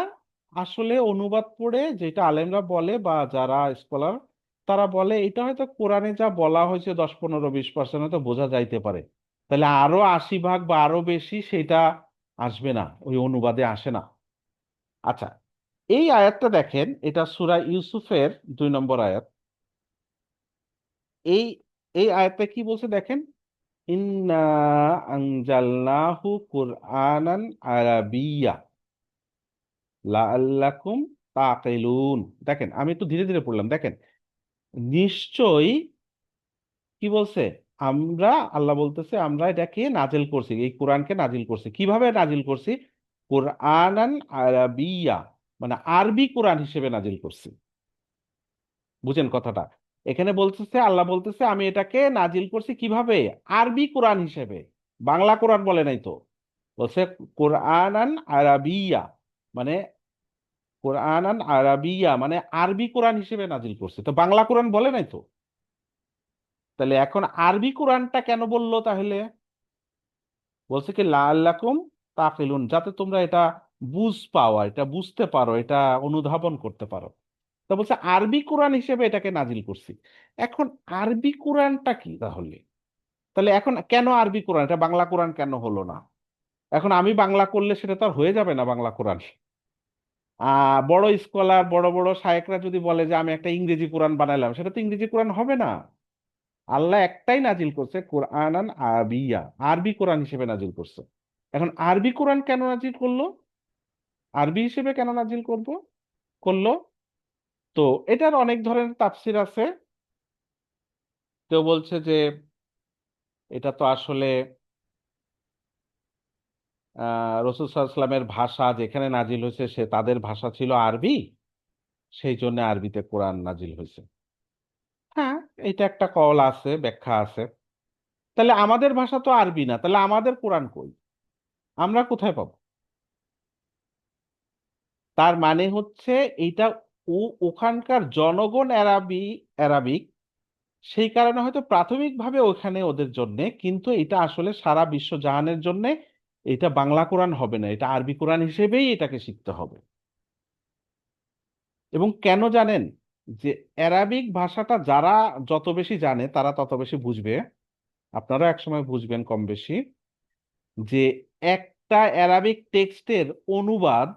আসলে অনুবাদ পড়ে, যেটা আলেমরা বলে বা যারা স্কলার তারা বলে, এটা হয়তো কোরআনে যা বলা হয়েছে 10, 15, 20% হয়তো বোঝা যাইতে পারে। তাহলে আরো 80 ভাগ বা আরো বেশি সেটা আসবে না, ওই অনুবাদে আসে না। আচ্ছা, এই আয়াতটা দেখেন, এটা সূরা ইউসুফের 2 নম্বর আয়াত। এই এই আয়াতটা কি বলছে দেখেন, ইন্না আনজালনাহু কুরআনান আরাবিয়্যা লাআল্লাকুম তাকিলুন। দেখেন আমি একটু ধীরে ধীরে পড়লাম, দেখেন নিশ্চয়ই, কি বলছে? আমরা, আল্লাহ বলতেছে আমরা এটাকে নাজিল করছি, এই কোরআনকে নাজিল করছি। কিভাবে নাজিল করছি? কোরআনান আরাবিয়া, মানে আরবি কোরআন হিসেবে নাজিল করছি। বুঝেন কথাটা? এখানে বলতেছে, আল্লাহ বলতেছে আমি এটাকে নাজিল করছি কিভাবে? আরবি কোরআন হিসেবে। বাংলা কোরআন বলে নাই তো। বলছে কোরআনান আরাবিয়া, মানে কোরআনান আরাবিয়া মানে আরবি কোরআন হিসেবে নাজিল করছে, তো বাংলা কোরআন বলে নাই তো। তাহলে এখন আরবি কোরআনটা কেন বললো তাহলে? বলছে কি লাআল্লাকুম তাকিলুন, যাতে তোমরা এটা বুঝ পাও, এটা বুঝতে পারো, এটা অনুধাবন করতে পারো। তা বলছে আরবি কোরআন হিসেবে এটাকে নাজিল করছি। এখন আরবি কোরআনটা কি তাহলে? তাহলে এখন কেন আরবি কোরআন, এটা বাংলা কোরআন কেন হলো না? এখন আমি বাংলা করলে সেটা তো আর হয়ে যাবে না বাংলা কোরআন। বড় স্কলার, বড় বড় শায়েখরা যদি বলে যে আমি একটা ইংরেজি কোরআন বানাইলাম, সেটা তো ইংরেজি কোরআন হবে না। আল্লাহ একটাই নাজিল করছে, কোরআনান আরবিয়া, আরবি কোরআন হিসেবে নাজিল করছে। এখন আরবি কোরআন কেন নাজিল করলো, আরবি হিসেবে কেন নাজিল করলো? তো এটার অনেক ধরনের তাফসির আছে। কেউ বলছে যে এটা তো আসলে রাসূল সাল্লাল্লাহু আলাইহি ওয়াসাল্লামের ভাষা যেখানে নাজিল হয়েছে সে তাদের ভাষা ছিল আরবি, সেই জন্য আরবিতে কোরআন নাজিল হয়েছে। হ্যাঁ, এটা একটা কল আছে, ব্যাখ্যা আছে। তাহলে আমাদের ভাষা তো আরবি না, তাহলে আমাদের কোরআন কই, আমরা কোথায় পাবো? তার মানে হচ্ছে এইটা ওখানকার জনগণ অ্যারাবিক, সেই কারণে হয়তো প্রাথমিকভাবে ওখানে ওদের জন্যে, কিন্তু এটা আসলে সারা বিশ্ব জাহানের জন্য এটা বাংলা কোরআন হবে না, এটা আরবি কোরআন হিসেবেই এটাকে শিখতে হবে। এবং কেন জানেন? যে অ্যারাবিক ভাষাটা যারা যত বেশি জানে তারা তত বেশি বুঝবে, আপনারা একসময় বুঝবেন কম বেশি, যে একটা অ্যারাবিক টেক্সটের অনুবাদ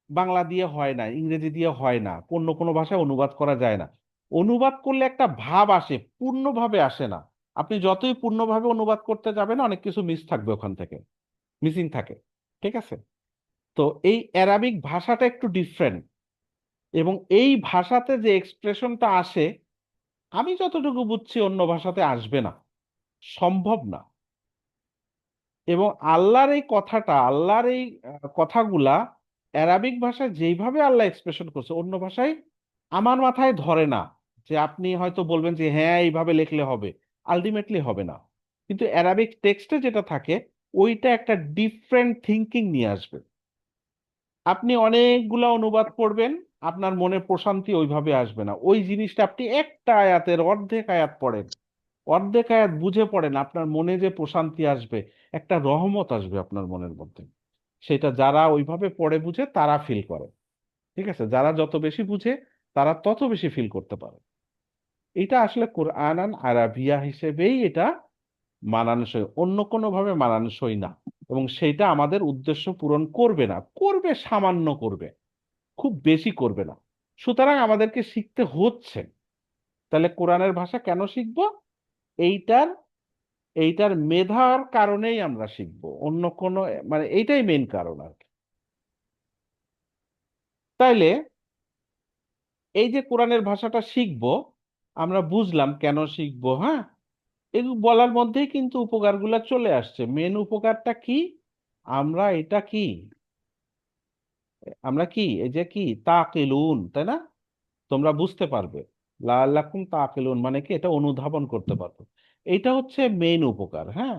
বাংলা দিয়ে হয় না, ইংরেজি দিয়ে হয় না, অন্য কোনো ভাষায় অনুবাদ করা যায় না। অনুবাদ করলে একটা ভাব আসে, পূর্ণভাবে আসে না। আপনি যতই পূর্ণভাবে অনুবাদ করতে যাবেন অনেক কিছু মিস থাকবে, ওখান থেকে মিসিং থাকে। ঠিক আছে? তো এই অ্যারাবিক ভাষাটা একটু ডিফারেন্ট, এবং এই ভাষাতে যে এক্সপ্রেশনটা আসে আমি যতটুকু বুঝছি অন্য ভাষাতে আসবে না, সম্ভব না। এবং আল্লাহর এই কথাটা, আল্লাহর এই কথাগুলা অ্যারাবিক ভাষায় যেইভাবে আল্লাহ এক্সপ্রেশন করছে অন্য ভাষায় আমার মাথায় ধরে না। যে আপনি হয়তো বলবেন যে হ্যাঁ এইভাবে লিখলে হবে, আলটিমেটলি হবে না। কিন্তু অ্যারাবিক টেক্সটে যেটা থাকে ওইটা একটা ডিফারেন্ট থিঙ্কিং নিয়ে আসবে। আপনি অনেকগুলা অনুবাদ পড়বেন, আপনার মনে প্রশান্তি ওইভাবে আসবে না। ওই জিনিসটা আপনি একটা আয়াতের অর্ধেক আয়াত পড়েন, অর্ধেক আয়াত বুঝে পড়েন, আপনার মনে যে প্রশান্তি আসবে, একটা রহমত আসবে আপনার মনের মধ্যে। সেটা যারা ওইভাবে পড়ে বুঝে তারা ফিল করে। ঠিক আছে? যারা যত বেশি বুঝে তারা তত বেশি ফিল করতে পারে। এটা আসলে কোরআনান আরাবিয়া হিসেবেই এটা মানানসই, অন্য কোনো ভাবে মানানসই না। এবং সেইটা আমাদের উদ্দেশ্য পূরণ করবে না, করবে সামান্য করবে, খুব বেশি করবে না। সুতরাং আমাদেরকে শিখতে হচ্ছে। তাহলে কোরআনের ভাষা কেন শিখবো? এইটার এইটার মেধার কারণেই আমরা শিখবো, অন্য কোনো, মানে এইটাই মেইন কারণ আর কি। তাইলে এই যে কোরআনের ভাষাটা শিখবো, আমরা বুঝলাম কেন শিখবো। হ্যাঁ, এগুলো বলার মধ্যেই কিন্তু উপকারগুলো চলে আসছে। মেন উপকারটা কি? আমরা এটা কি, আমরা কি এই যে কি তাকিলুন, তাই না? তোমরা বুঝতে পারবে। লাআল্লাকুম তাকিলুন মানে কি, এটা অনুধাবন করতে পারবে। এটা হচ্ছে মেইন উপকার। হ্যাঁ,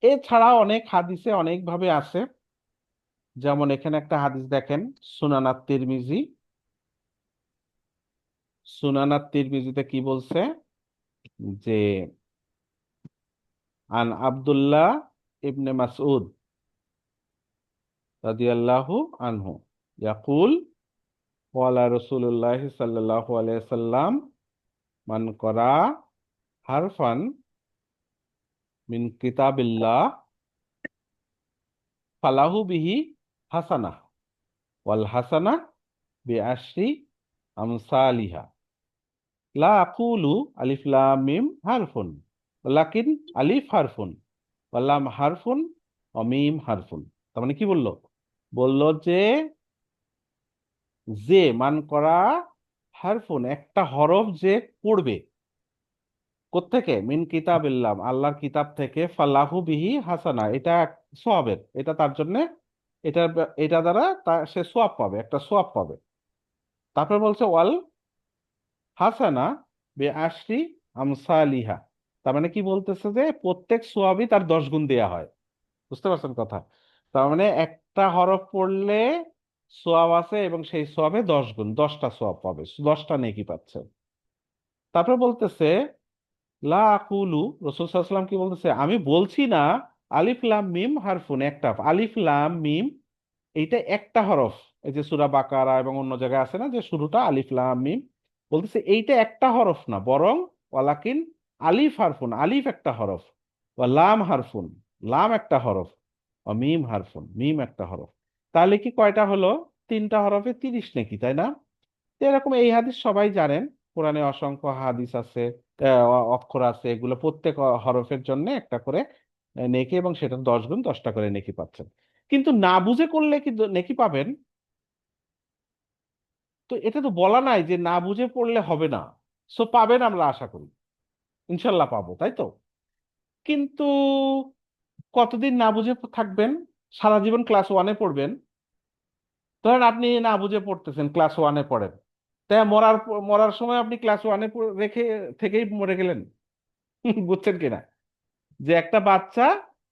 এছাড়া অনেক হাদিসে অনেক ভাবে আছে। যেমন এখানে একটা হাদিস দেখেন, সুনানাত তিরমিজি, সুনানাত তিরমিজিতে কি বলছে? যে আন আব্দুল্লাহ ইবনে মাসউদ রাদিয়াল্লাহু আনহু ইয়াকুল ওয়ালা রাসূলুল্লাহ সাল্লাল্লাহু আলাইহি সাল্লাম মান করা হারফান মিন কিতাবিল্লাহ ফালাহু বিহি হাসানা ওয়াল হাসানা বিআশরি আমসালিহা লা আকুলু আলিফ লাম মিম হারফুন লাকিন আলিফ হারফুন ওয়া লাম হারফুন ও মিম হারফুন। তার মানে কি বললো? বললো যে যে মান করা হারফুন, একটা হরফ যে পড়বে, কোত্থেকে? মিন কিতাবিল্লাহ, আল্লাহর কিতাব থেকে, ফালাহু বিহি হাসানা, এটা সওয়াবের, এটা তার জন্য, এটা এটা দ্বারা সে সোয়াব পাবে, একটা সোয়াব পাবে। তারপর বলছে ওয়াল হাসানা বে আশরি আমসালিহা। তার মানে কি বলতেছে? যে প্রত্যেক সোয়াবই তার 10 গুণ দেয়া হয়। বুঝতে পারছেন কথা? তার মানে একটা হরফ পড়লে সোয়াব আছে, এবং সেই সোয়াবে 10 গুণ, 10টা সোয়াব পাবে, 10টা নেকি পাচ্ছে। তারপর বলতেছে লা আকুলু, রাসূল সাল্লাল্লাহু আলাইহি ওয়াসাল্লাম কি বলতেছে? আমি বলছি না আলিফ লাম মিম হারফুন, একটা আলিফ লাম মিম, এইটা একটা হরফ। এই যে সূরা বাকারা এবং অন্য জায়গায় আছে না যে শুরুটা আলিফ লাম মিম, বলতেছে এইটা একটা হরফ না, বরং ওয়ালাকিন আলিফ হারফুন, আলিফ একটা হরফ, ওয়া লাম হারফুন, লাম একটা হরফ, ও মিম হারফুন, মিম একটা হরফ। তাহলে কি কয়টা হলো? 3টা হরফে 30 নাকি, তাই না? তো এরকম এই হাদিস সবাই জানেন। কোরআনে অসংখ্য হাদিস আছে, অক্ষর আছে, এগুলো প্রত্যেক হরফের জন্য একটা করে নেকি, এবং সেটা 10 গুণ 10টা করে নেকি পাচ্ছেন। কিন্তু না বুঝে করলে কি নেকি পাবেন? তো এটা তো বলা নাই যে না বুঝে পড়লে হবে না। সো পাবেন, আমরা আশা করি ইনশাল্লাহ পাবো, তাই তো? কিন্তু কতদিন না বুঝে থাকবেন? সারা জীবন ক্লাস 1-এ পড়বেন? ধরেন আপনি না বুঝে পড়তেছেন, ক্লাস 1-এ পড়েন, তাই মরার সময় আপনি ক্লাস 1-এ রেখে থেকেই মরে গেলেন। বুঝছেন কিনা? যে একটা বাচ্চা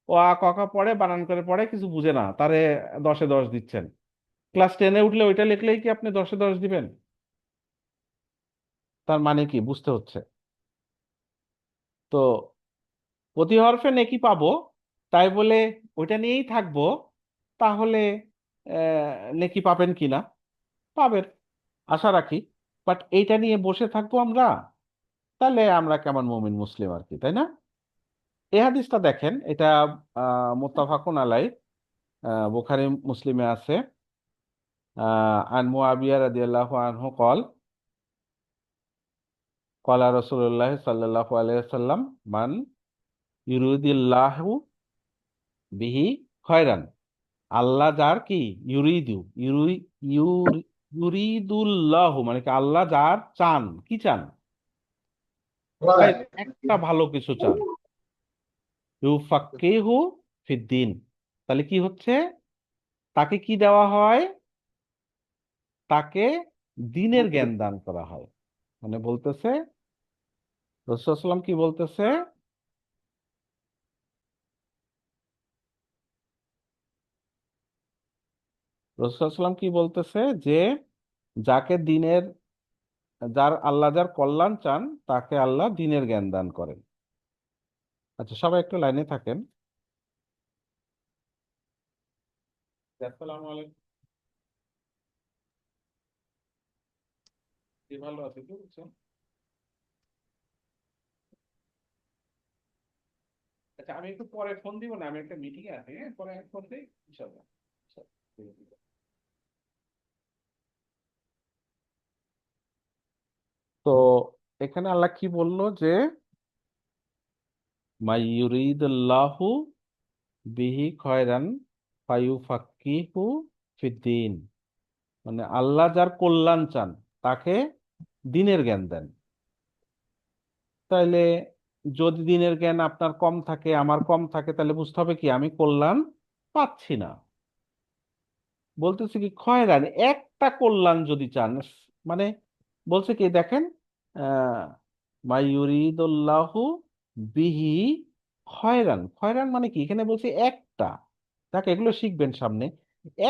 ও আ ক খ পড়ে, বানান করে পড়ে, কিছু বুঝে না, তারে 10-এ 10 দিচ্ছেন, ক্লাস 10-এ উঠলে ওইটা লিখলেই কি আপনি 10-এ 10 দিবেন? তার মানে কি বুঝতে হচ্ছে। তো প্রতি হরফে নেকি পাবো, তাই বলে ওইটা নিয়েই থাকবো, তাহলে নেকি পাবেন কিনা? পাবেন, আশা রাখি। বাট এইটা নিয়ে বসে থাকবো আমরা, তাহলে আমরা কেমন মুমিন মুসলিম আর কি, তাই না? এই হাদিসটা দেখেন, এটা মুত্তাফাকুন আলাই, বুখারী মুসলিমে আছে। আন মুআবিয়া রাদিয়াল্লাহু আনহু কল কলা রাসূলুল্লাহ সাল্লাল্লাহু আলাইহি ওয়াসাল্লাম, মান ইউরিদিল্লাহু বিহি খয়রান, আল্লাহ যার কি ইউরিদু ইউরি ইউরি ইউরিদুল্লাহু, মানে কি আল্লাহ যার চান, কি চান? একটা ভালো কিছু চান। ইউফাক্কিহু ফিদ্দিন, তাহলে কি হচ্ছে? তাকে কি দেওয়া হয়? তাকে দ্বীনের জ্ঞান দান করা হয়। মানে বলতেছে, রাসূলুল্লাহ সাল্লাল্লাহু আলাইহি ওয়াসাল্লাম কি বলতেছে? রাসূলুল্লাহ সাল্লাল্লাহু আলাইহি ওয়াসাল্লাম কি বলতেছে যে যাকে দ্বীনের, যার কল্যাণ চান, তাকে আল্লাহ দ্বীনের জ্ঞান দান করেন। আচ্ছা, সবাই একটু লাইনে থাকেন। আসসালামু আলাইকুম। কি ভালো আছে, কি বুঝছেন? আচ্ছা, আমি একটু পরে ফোন দিব না, আমি একটা মিটিং এ আছি, হ্যাঁ, পরে ফোন দিই ইনশাআল্লাহ। আচ্ছা, ঠিক আছে। তো এখানে আল্লাহ কি বললো যে মাই ইউরিদুল্লাহু বিহি খয়রান ফায়ুফাক্কিহু ফিদ্দিন, মানে আল্লাহ যার কল্যাণ চান, তাকে দ্বীনের জ্ঞান দেন। তাইলে যদি দ্বীনের জ্ঞান আপনার কম থাকে, আমার কম থাকে, তাহলে বুঝতে হবে কি আমি কল্যাণ পাচ্ছি না। বলতেছে কি খয়রান, একটা কল্যাণ যদি চান, মানে বলছে কি দেখেন, আহ মাই ইউরিদুল্লাহু বিহি খয়রান, খয়রান মানে কি এখানে বলছে একটা। তাকে এগুলো শিখবেন সামনে।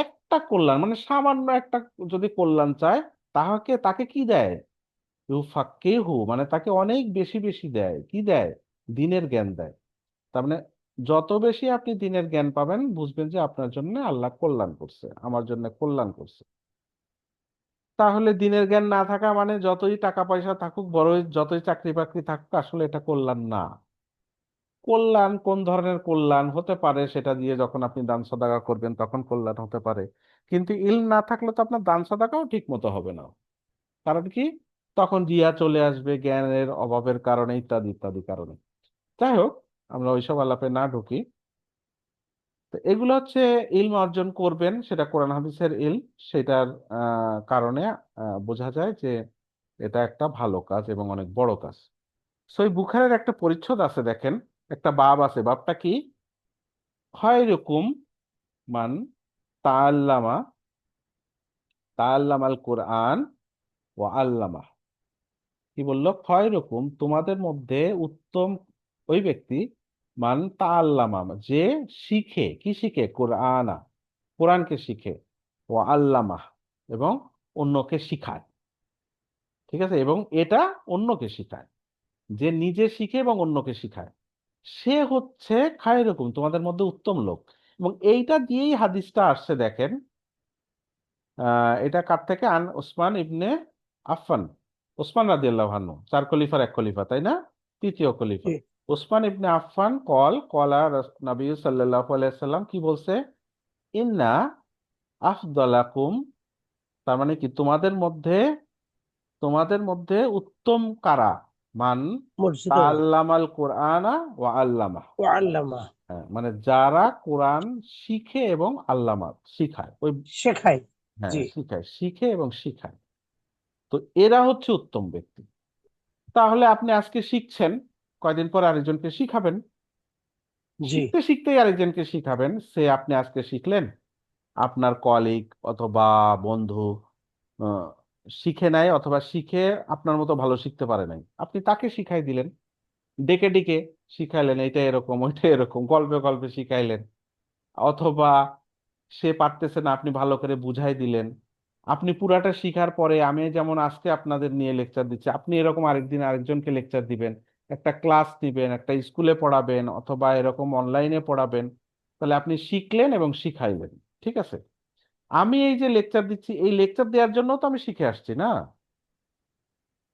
একটা কল্যাণ মানে সামান্য একটা, যদি কল্যাণ চায়, তাকে তাকে কি দেয়? ইউফাক্কিহু, মানে তাকে অনেক বেশি বেশি দেয়, কি দেয়? দ্বীনের জ্ঞান দেয়। তার মানে যত বেশি আপনি দ্বীনের জ্ঞান পাবেন, বুঝবেন যে আপনার জন্য আল্লাহ কল্যাণ করছে, আমার জন্য কল্যাণ করছে। তাহলে দ্বীনের জ্ঞান না থাকা মানে যতই টাকা পয়সা থাকুক, বড়ই যতই চাকরি বাকরি থাকুক, আসলে এটা কল্যাণ না। কল্যাণ কোন ধরনের কল্যাণ হতে পারে, সেটা দিয়ে যখন আপনি দান সদাকা করবেন তখন কল্যাণ হতে পারে। কিন্তু ইলম না থাকলে তো আপনার দান সদাকাও ঠিক মতো হবে না। কারণ কি? তখন রিয়া চলে আসবে, জ্ঞানের অভাবের কারণে, ইত্যাদি ইত্যাদি কারণে। যাই হোক, আমরা ওইসব আলাপে না ঢুকি। তো এগুলো হচ্ছে ইলম অর্জন করবেন, সেটা কোরআন হাদিসের ইলম, সেটার কারণে বোঝা যায় যে এটা একটা ভালো কাজ এবং অনেক বড় কাজ। সই বুখারের একটা পরিচ্ছদ আছে, দেখেন, একটা বাব আছে। বাবটা কি? খয়রুকুম মান তাআল্লামা তাআল্লামাল কোরআন ওয়া আল্লামা। কি বললো? খয়রুকুম, তোমাদের মধ্যে উত্তম ওই ব্যক্তি, মান তাআল্লামা, যে শিখে, কি শিখে? কোরআনা, কোরআনকে শিখে, ও আল্লামা, এবং অন্যকে শিখায়। ঠিক আছে? এবং এটা অন্যকে শিখায়, যে নিজে শিখে এবং অন্যকে শিখায়, সে হচ্ছে খায়রুকুম, তোমাদের মধ্যে উত্তম লোক। এবং এইটা দিয়েই হাদিসটা আসছে, দেখেন, এটা কার থেকে? আন ওসমান ইবনে আফফান। ওসমান রাদিয়াল্লাহু আনহু, 4 খলিফার 1 খলিফা, তাই না? তৃতীয় খলিফা জি। ওসমান ইবনে আফফান কলা নবী সাল্লাল্লাহু আলাইহি সাল্লাম কি বলছে? ইন্না আফদালাকুম, তার মানে কি তোমাদের মধ্যে, তোমাদের মধ্যে উত্তম কারা? মান মুর্শিদ তাআল্লামাল কোরআনা ওয়া আল্লামা। ও আল্লামা হ্যাঁ, মানে যারা কোরআন শিখে এবং আল্লামা শিখায়, ওই শেখায়। হ্যাঁ জি শিখায়, শিখে এবং শিখায়। তো এরা হচ্ছে উত্তম ব্যক্তি। তাহলে আপনি আজকে শিখছেন, কয়দিন পর আরেকজনকে শিখাবেন, জি শিখতে শিখতেই আরেকজনকে শিখাবেন। সে আপনি আজকে শিখলেন, আপনার কলিগ অথবা বন্ধু আহ, শিখে নাই অথবা শিখে আপনার মতো ভালো শিখতে পারে নাই, আপনি তাকে শিখাই দিলেন, ডেকে ডেকে শিখাইলেন, এটা এরকম ওইটা এরকম, গল্পে গল্পে শিখাইলেন। অথবা সে পারতেছে না, আপনি ভালো করে বুঝাই দিলেন। আপনি পুরাটা শিখার পরে, আমি যেমন আজকে আপনাদের নিয়ে লেকচার দিচ্ছি, আপনি এরকম আরেকদিন আরেকজনকে লেকচার দিবেন, একটা ক্লাস নিবেন, একটা স্কুলে পড়াবেন অথবা এরকম অনলাইনে পড়াবেন। তাহলে আপনি শিখলেন এবং শিখাইলেন। ঠিক আছে? আমি এই যে লেকচার দিচ্ছি, এই লেকচার দেওয়ার জন্য তো আমি শিখে আসছি না?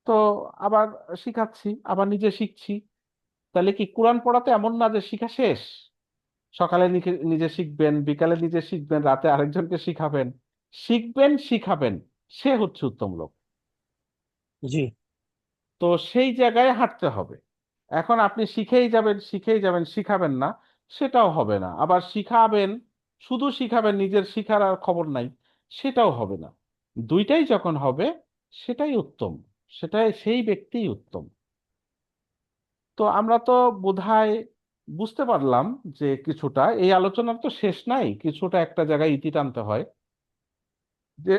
তো আবার শিখাচ্ছি, আবার নিজে শিখছি। তাহলে কি কোরআন পড়াতে এমন না যে শিখা শেষ? সকালে নিজে শিখবেন, বিকালে নিজে শিখবেন, রাতে আরেকজনকে শিখাবেন, শিখবেন শিখাবেন, সে হচ্ছে উত্তম লোক। জি তো সেই জায়গায় হাঁটতে হবে। এখন আপনি শিখেই যাবেন শিখেই যাবেন, শিখাবেন না, সেটাও হবে না। আবার শিখাবেন, শুধু শিখাবেন, নিজের শিখার আর খবর নাই, সেটাও হবে না। দুইটাই যখন হবে, সেটাই উত্তম, সেটাই সেই ব্যক্তিই উত্তম। তো আমরা তো বোধহয় বুঝতে পারলাম যে কিছুটা, এই আলোচনার তো শেষ নাই, কিছুটা একটা জায়গায় ইতি টানতে হয় যে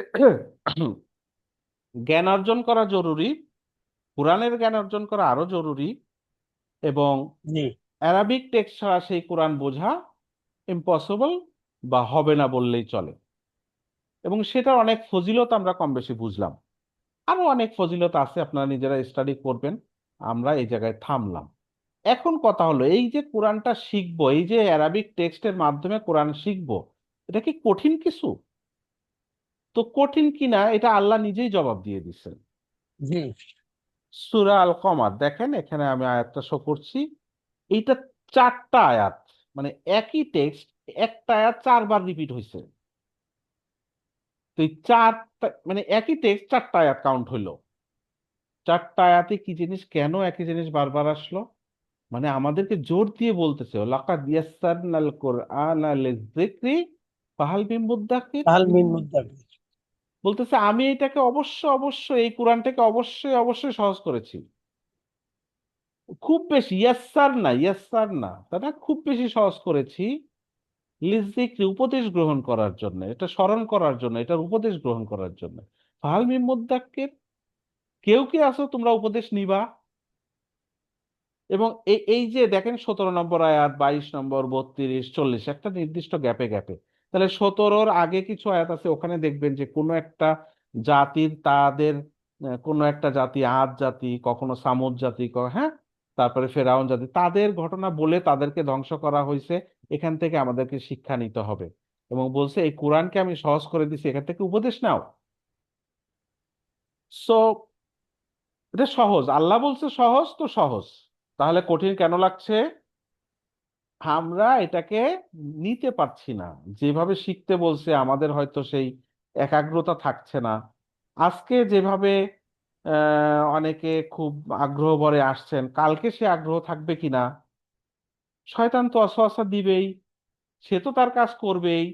জ্ঞান অর্জন করা জরুরি, কোরআনের জ্ঞান অর্জন করা আরো জরুরি, এবং জি অ্যারাবিক টেক্সট ছাড়া সেই কোরআন বোঝা ইম্পসিবল, বা হবে না বললেই চলে। এবং সেটার অনেক ফজিলত আমরা কম বেশি বুঝলাম, আরো অনেক ফজিলত আছে, আপনারা নিজেরা স্টাডি করবেন। আমরা এই জায়গায় থামলাম। এখন কথা হলো, এই যে কোরআনটা শিখবো, এই যে অ্যারাবিক টেক্সটের মাধ্যমে কোরআন শিখবো, এটা কি কঠিন কিছু? তো কঠিন কিনা এটা আল্লাহ নিজেই জবাব দিয়ে দিচ্ছেন। জি সূরা আল কমার দেখেন, এখানে আমি আয়াতটা শো করছি। এইটা চারটা আয়াত, মানে একই টেক্সট, একটা আয়াত চারবার রিপিট হয়েছে। তো এই চারটা, মানে একই টেক্সট চারটা আয়াত কাউন্ট হইলো। চারটা আয়াতে কি জিনিস, কেন একই জিনিস বারবার আসলো? মানে আমাদেরকে জোর দিয়ে বলতেছে, লাকাদ ইয়াসসারনাল কুরআনা লিযিকরি ফাহাল মিন মুদ্দাকির। তাহাল মিন মুদ্দাকির। বলতেছে আমি এটাকে অবশ্যই এই কোরআনটাকে অবশ্যই সহজ করেছি। খুব বেশি, ইয়াসসার না, তাই না, খুব বেশি সহজ করেছি লিযিকরি, উপদেশ গ্রহণ করার জন্য, এটা স্মরণ করার জন্য, এটার উপদেশ গ্রহণ করার জন্য। ফাহাল মিন মুদ্দাকির, কেউ কি আছো তোমরা উপদেশ নিবা? এবং এই যে দেখেন 17 নম্বর আয়াত, 22 নম্বর, 32, 40, একটা নির্দিষ্ট গ্যাপে গ্যাপে। তাহলে 17-র আগে কিছু আয়াত আছে, ওখানে দেখবেন যে কোনো একটা জাতির, তাদের কোনো একটা জাতি, আদ জাতি, কখনো সামুদ জাতি, হ্যাঁ, তারপরে ফেরাউন জাতি, তাদের ঘটনা বলে তাদেরকে ধ্বংস করা হয়েছে। এখান থেকে আমাদেরকে শিক্ষা নিতে হবে, এবং বলছে এই কোরআনকে আমি সহজ করে দিছি, এখান থেকে উপদেশ নাও। সো এটা সহজ, আল্লাহ বলছে সহজ, তো সহজ, তাহলে কঠিন কেন লাগছে? আমরা এটাকে নিতে পারছি না। যেভাবে শিখতে বলছে, আমাদের হয়তো সেই একাগ্রতা থাকছে না। আজকে যেভাবে অনেকে খুব আগ্রহ ভরে আসছেন, কালকে সে আগ্রহ থাকবে কিনা? শয়তান তো ওয়াসওয়াসা দিবেই, সে তো তার কাজ করবেই।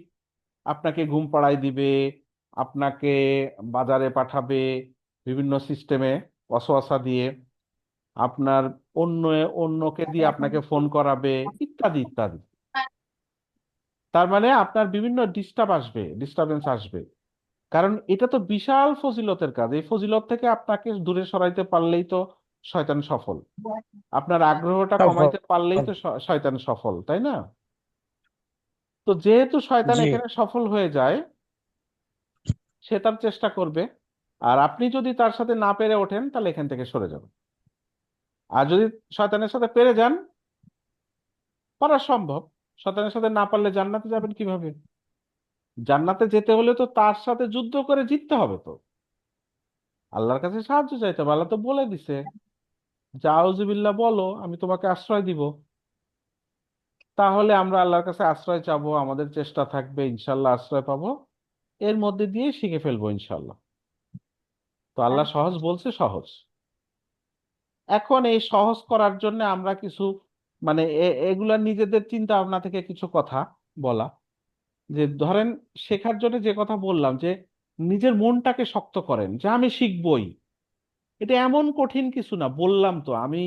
আপনাকে ঘুম পাড়ায় দিবে, আপনাকে বাজারে পাঠাবে, বিভিন্ন সিস্টেমে ওয়াসওয়াসা দিয়ে, আপনার অন্য অন্যকে দিয়ে আপনাকে ফোন করাবে, ইত্যাদি ইত্যাদি। তার মানে আপনার বিভিন্ন ডিস্টারবেন্স আসবে। কারণ এটা তো বিশাল ফজিলতের কাজ, এই ফজিলত থেকে আপনাকে দূরে সরাইতে পারলেই তো শয়তান সফল, আপনার আগ্রহটা সফল। কমাইতে পারলেই তো শয়তান সফল, তাই না? তো যেহেতু শয়তান জি এখানে সফল হয়ে যায়, সে তার চেষ্টা করবে। আর আপনি যদি তার সাথে না পেরে ওঠেন, তাহলে এখান থেকে সরে যাবেন। আর যদি শয়তানের সাথে পেরে যান, পারা সম্ভব। শয়তানের সাথে না পারলে জান্নাতে যাবেন কিভাবে? জান্নাতে যেতে হলে তো তার সাথে যুদ্ধ করে জিততে হবে। তো আল্লাহর কাছে সাহায্য চাইতে হবে, আল্লাহ তো বলে দিছে যে আউযুবিল্লাহ বলো, আমি তোমাকে আশ্রয় দিব। তাহলে আমরা আল্লাহর কাছে আশ্রয় চাবো, আমাদের চেষ্টা থাকবে, ইনশাল্লাহ আশ্রয় পাবো, এর মধ্যে দিয়ে শিখে ফেলবো ইনশাল্লাহ। তো আল্লাহ সহজ বলছে, সহজ। এখন এই সহজ করার জন্য আমরা কিছু মানে এগুলা নিজেদের চিন্তা ভাবনা থেকে কিছু কথা বলা, যে ধরেন শেখার জন্য যে কথা বললাম, যে নিজের মনটাকে শক্ত করেন যে আমি শিখবই। এটা এমন কঠিন কিছু না, বললাম তো আমি,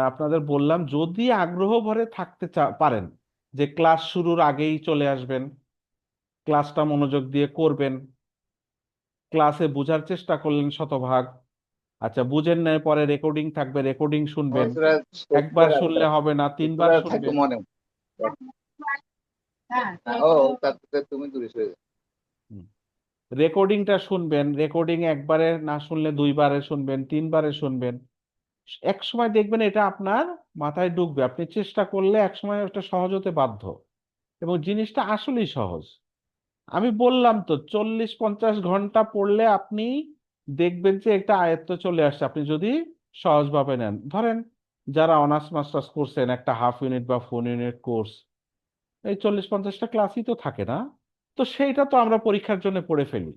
আপনাদের বললাম যদি আগ্রহ ভরে থাকতে পারেন, যে ক্লাস শুরুর আগেই চলে আসবেন, ক্লাসটা মনোযোগ দিয়ে করবেন, ক্লাসে বোঝার চেষ্টা করলেন শতভাগ। আচ্ছা বুঝেন নাই, পরে রেকর্ডিং থাকবে, রেকর্ডিং শুনবেন, একবার শুনলে হবে না, তিনবার শুনবেন। রেকর্ডিংটা শুনবেন, রেকর্ডিং একবারে না শুনলে দুইবারে শুনবেন, তিনবারে শুনবেন। এক সময় দেখবেন এটা আপনার মাথায় ঢুকবে, আপনি চেষ্টা করলে একসময় এটা সহজ হতে বাধ্য, এবং জিনিসটা আসলেই সহজ। আমি বললাম তো 40-50 ঘন্টা পড়লে আপনি দেখবেন যে একটা আয়ত্ত চলে আসছে, আপনি যদি সহজভাবে নেন। ধরেন যারা অনার্স মাস্টার্স করছেন, একটা হাফ ইউনিট বা ফুল ইউনিট কোর্স, এই 40-50টা ক্লাসই তো থাকে না? তো সেইটা তো আমরা পরীক্ষার জন্য পড়ে ফেলি,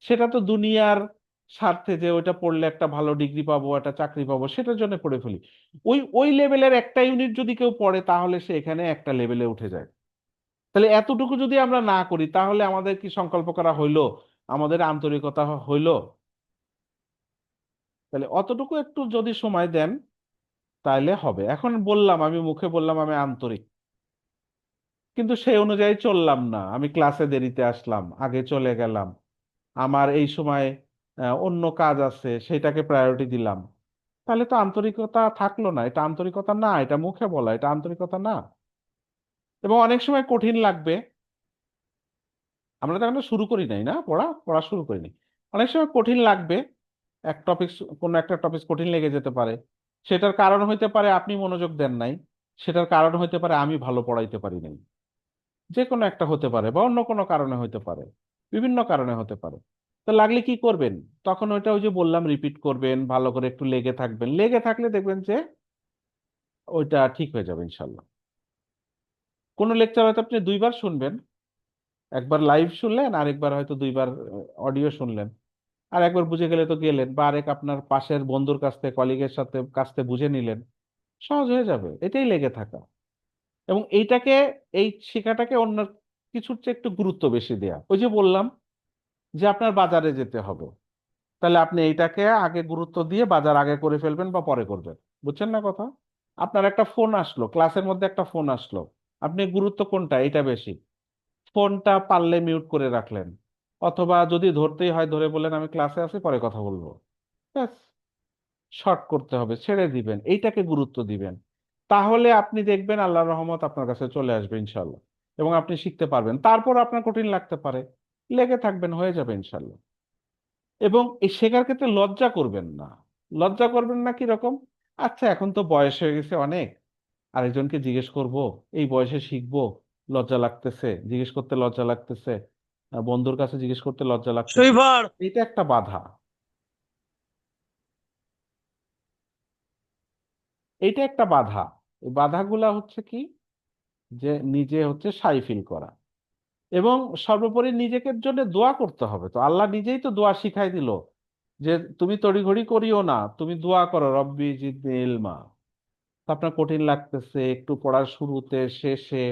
সেটা তো দুনিয়ার স্বার্থে, যে ওইটা পড়লে একটা ভালো ডিগ্রি পাবো, একটা চাকরি পাবো, সেটার জন্য পড়ে ফেলি। ওই ওই লেভেলের একটা ইউনিট যদি কেউ পড়ে, তাহলে সে এখানে একটা লেভেলে উঠে যায়। তাহলে এতটুকু যদি আমরা না করি, তাহলে আমাদের কি সংকল্প করা হইলো? আমাদের আন্তরিকতা হইলো? তাহলে অতটুকু একটু যদি সময় দেন, তাহলে হবে। এখন বললাম, আমি মুখে বললাম আমি আন্তরিক, কিন্তু সেই অনুযায়ী চললাম না, আমি ক্লাসে দেরিতে আসলাম, আগে চলে গেলাম, আমার এই সময় অন্য কাজ আছে, সেটাকে প্রায়োরিটি দিলাম, তাহলে তো আন্তরিকতা থাকলো না। এটা আন্তরিকতা না, এটা মুখে বলা, এটা আন্তরিকতা না। এবং অনেক সময় কঠিন লাগবে, আমরা তো এখনো শুরু করি নাই না, পড়া পড়া শুরু করিনি। অনেক সময় কঠিন লাগবে, এক টপিক, কোনো একটা টপিক কঠিন লেগে যেতে পারে। সেটার কারণ হইতে পারে আপনি মনোযোগ দেন নাই, সেটার কারণ হইতে পারে আমি ভালো পড়াইতে পারি নাই, যে কোনো একটা হতে পারে, বা অন্য কোনো কারণে হতে পারে, বিভিন্ন কারণে হতে পারে। তো লাগলে কি করবেন? তখন ওইটা ওই যে বললাম, রিপিট করবেন, ভালো করে একটু লেগে থাকবেন, লেগে থাকলে দেখবেন যে ওইটা ঠিক হয়ে যাবে ইনশাল্লাহ। কোনো লেকচার হয়তো আপনি দুইবার শুনবেন, একবার লাইভ শুনলেন, আরেকবার হয়তো দুইবার অডিও শুনলেন, আর একবার বুঝে গেলে তো গেলেন, বা আরেক আপনার পাশের বন্ধুর কাছ থেকে, কলিগের সাথে কাছ থেকে বুঝে নিলেন, সহজ হয়ে যাবে। এটাই লেগে থাকা, এবং এইটাকে, এই শেখাটাকে অন্য কিছুর চেয়ে একটু গুরুত্ব বেশি দেয়া। ওই যে বললাম যে আপনার বাজারে যেতে হবে, তাহলে আপনি এইটাকে আগে গুরুত্ব দিয়ে বাজার আগে করে ফেলবেন বা পরে করবেন। বুঝছেন না কথা? আপনার একটা ফোন আসলো, ক্লাসের মধ্যে একটা ফোন আসলো, আপনি গুরুত্ব কোনটা, এটা বেশি, ফোনটা পারলে মিউট করে রাখলেন, অথবা যদি ধরতেই হয় ধরে বললেন আমি ক্লাসে আছি, পরে কথা বলবো, ব্যাস। শর্ট করতে হবে, ছেড়ে দিবেন, এইটাকে গুরুত্ব দিবেন। তাহলে আপনি দেখবেন আল্লাহর রহমত আপনার কাছে চলে আসবে ইনশাল্লাহ, এবং আপনি শিখতে পারবেন। তারপর আপনার কঠিন লাগতে পারে, লেগে থাকবেন, হয়ে যাবে ইনশাল্লাহ। এবং এই শেখার ক্ষেত্রে লজ্জা করবেন না। লজ্জা করবেন না কিরকম? আচ্ছা এখন তো বয়স হয়ে গেছে অনেক, আরেকজনকে জিজ্ঞেস করব, এই বয়সে শিখবো, লজ্জা লাগতেছে, জিজ্ঞেস করতে লজ্জা লাগতেছে, বন্ধুর কাছে জিজ্ঞেস করতে লজ্জা লাগতেছে, শৈবাল এটা একটা বাধা। এইটা একটা বাধা। এই বাধাগুলা হচ্ছে কি, যে নিজে হচ্ছে সাই ফিল করা, এবং সর্বোপরি নিজেকে জন্য দোয়া করতে হবে। তো আল্লাহ নিজেই তো দোয়া শিখাই দিল, যে তুমি তড়িঘড়ি করিও না, তুমি দোয়া করো, রব্বি জিদনি ইলমা। তো আপনার কঠিন লাগতেছে, একটু পড়ার শুরুতে শেষে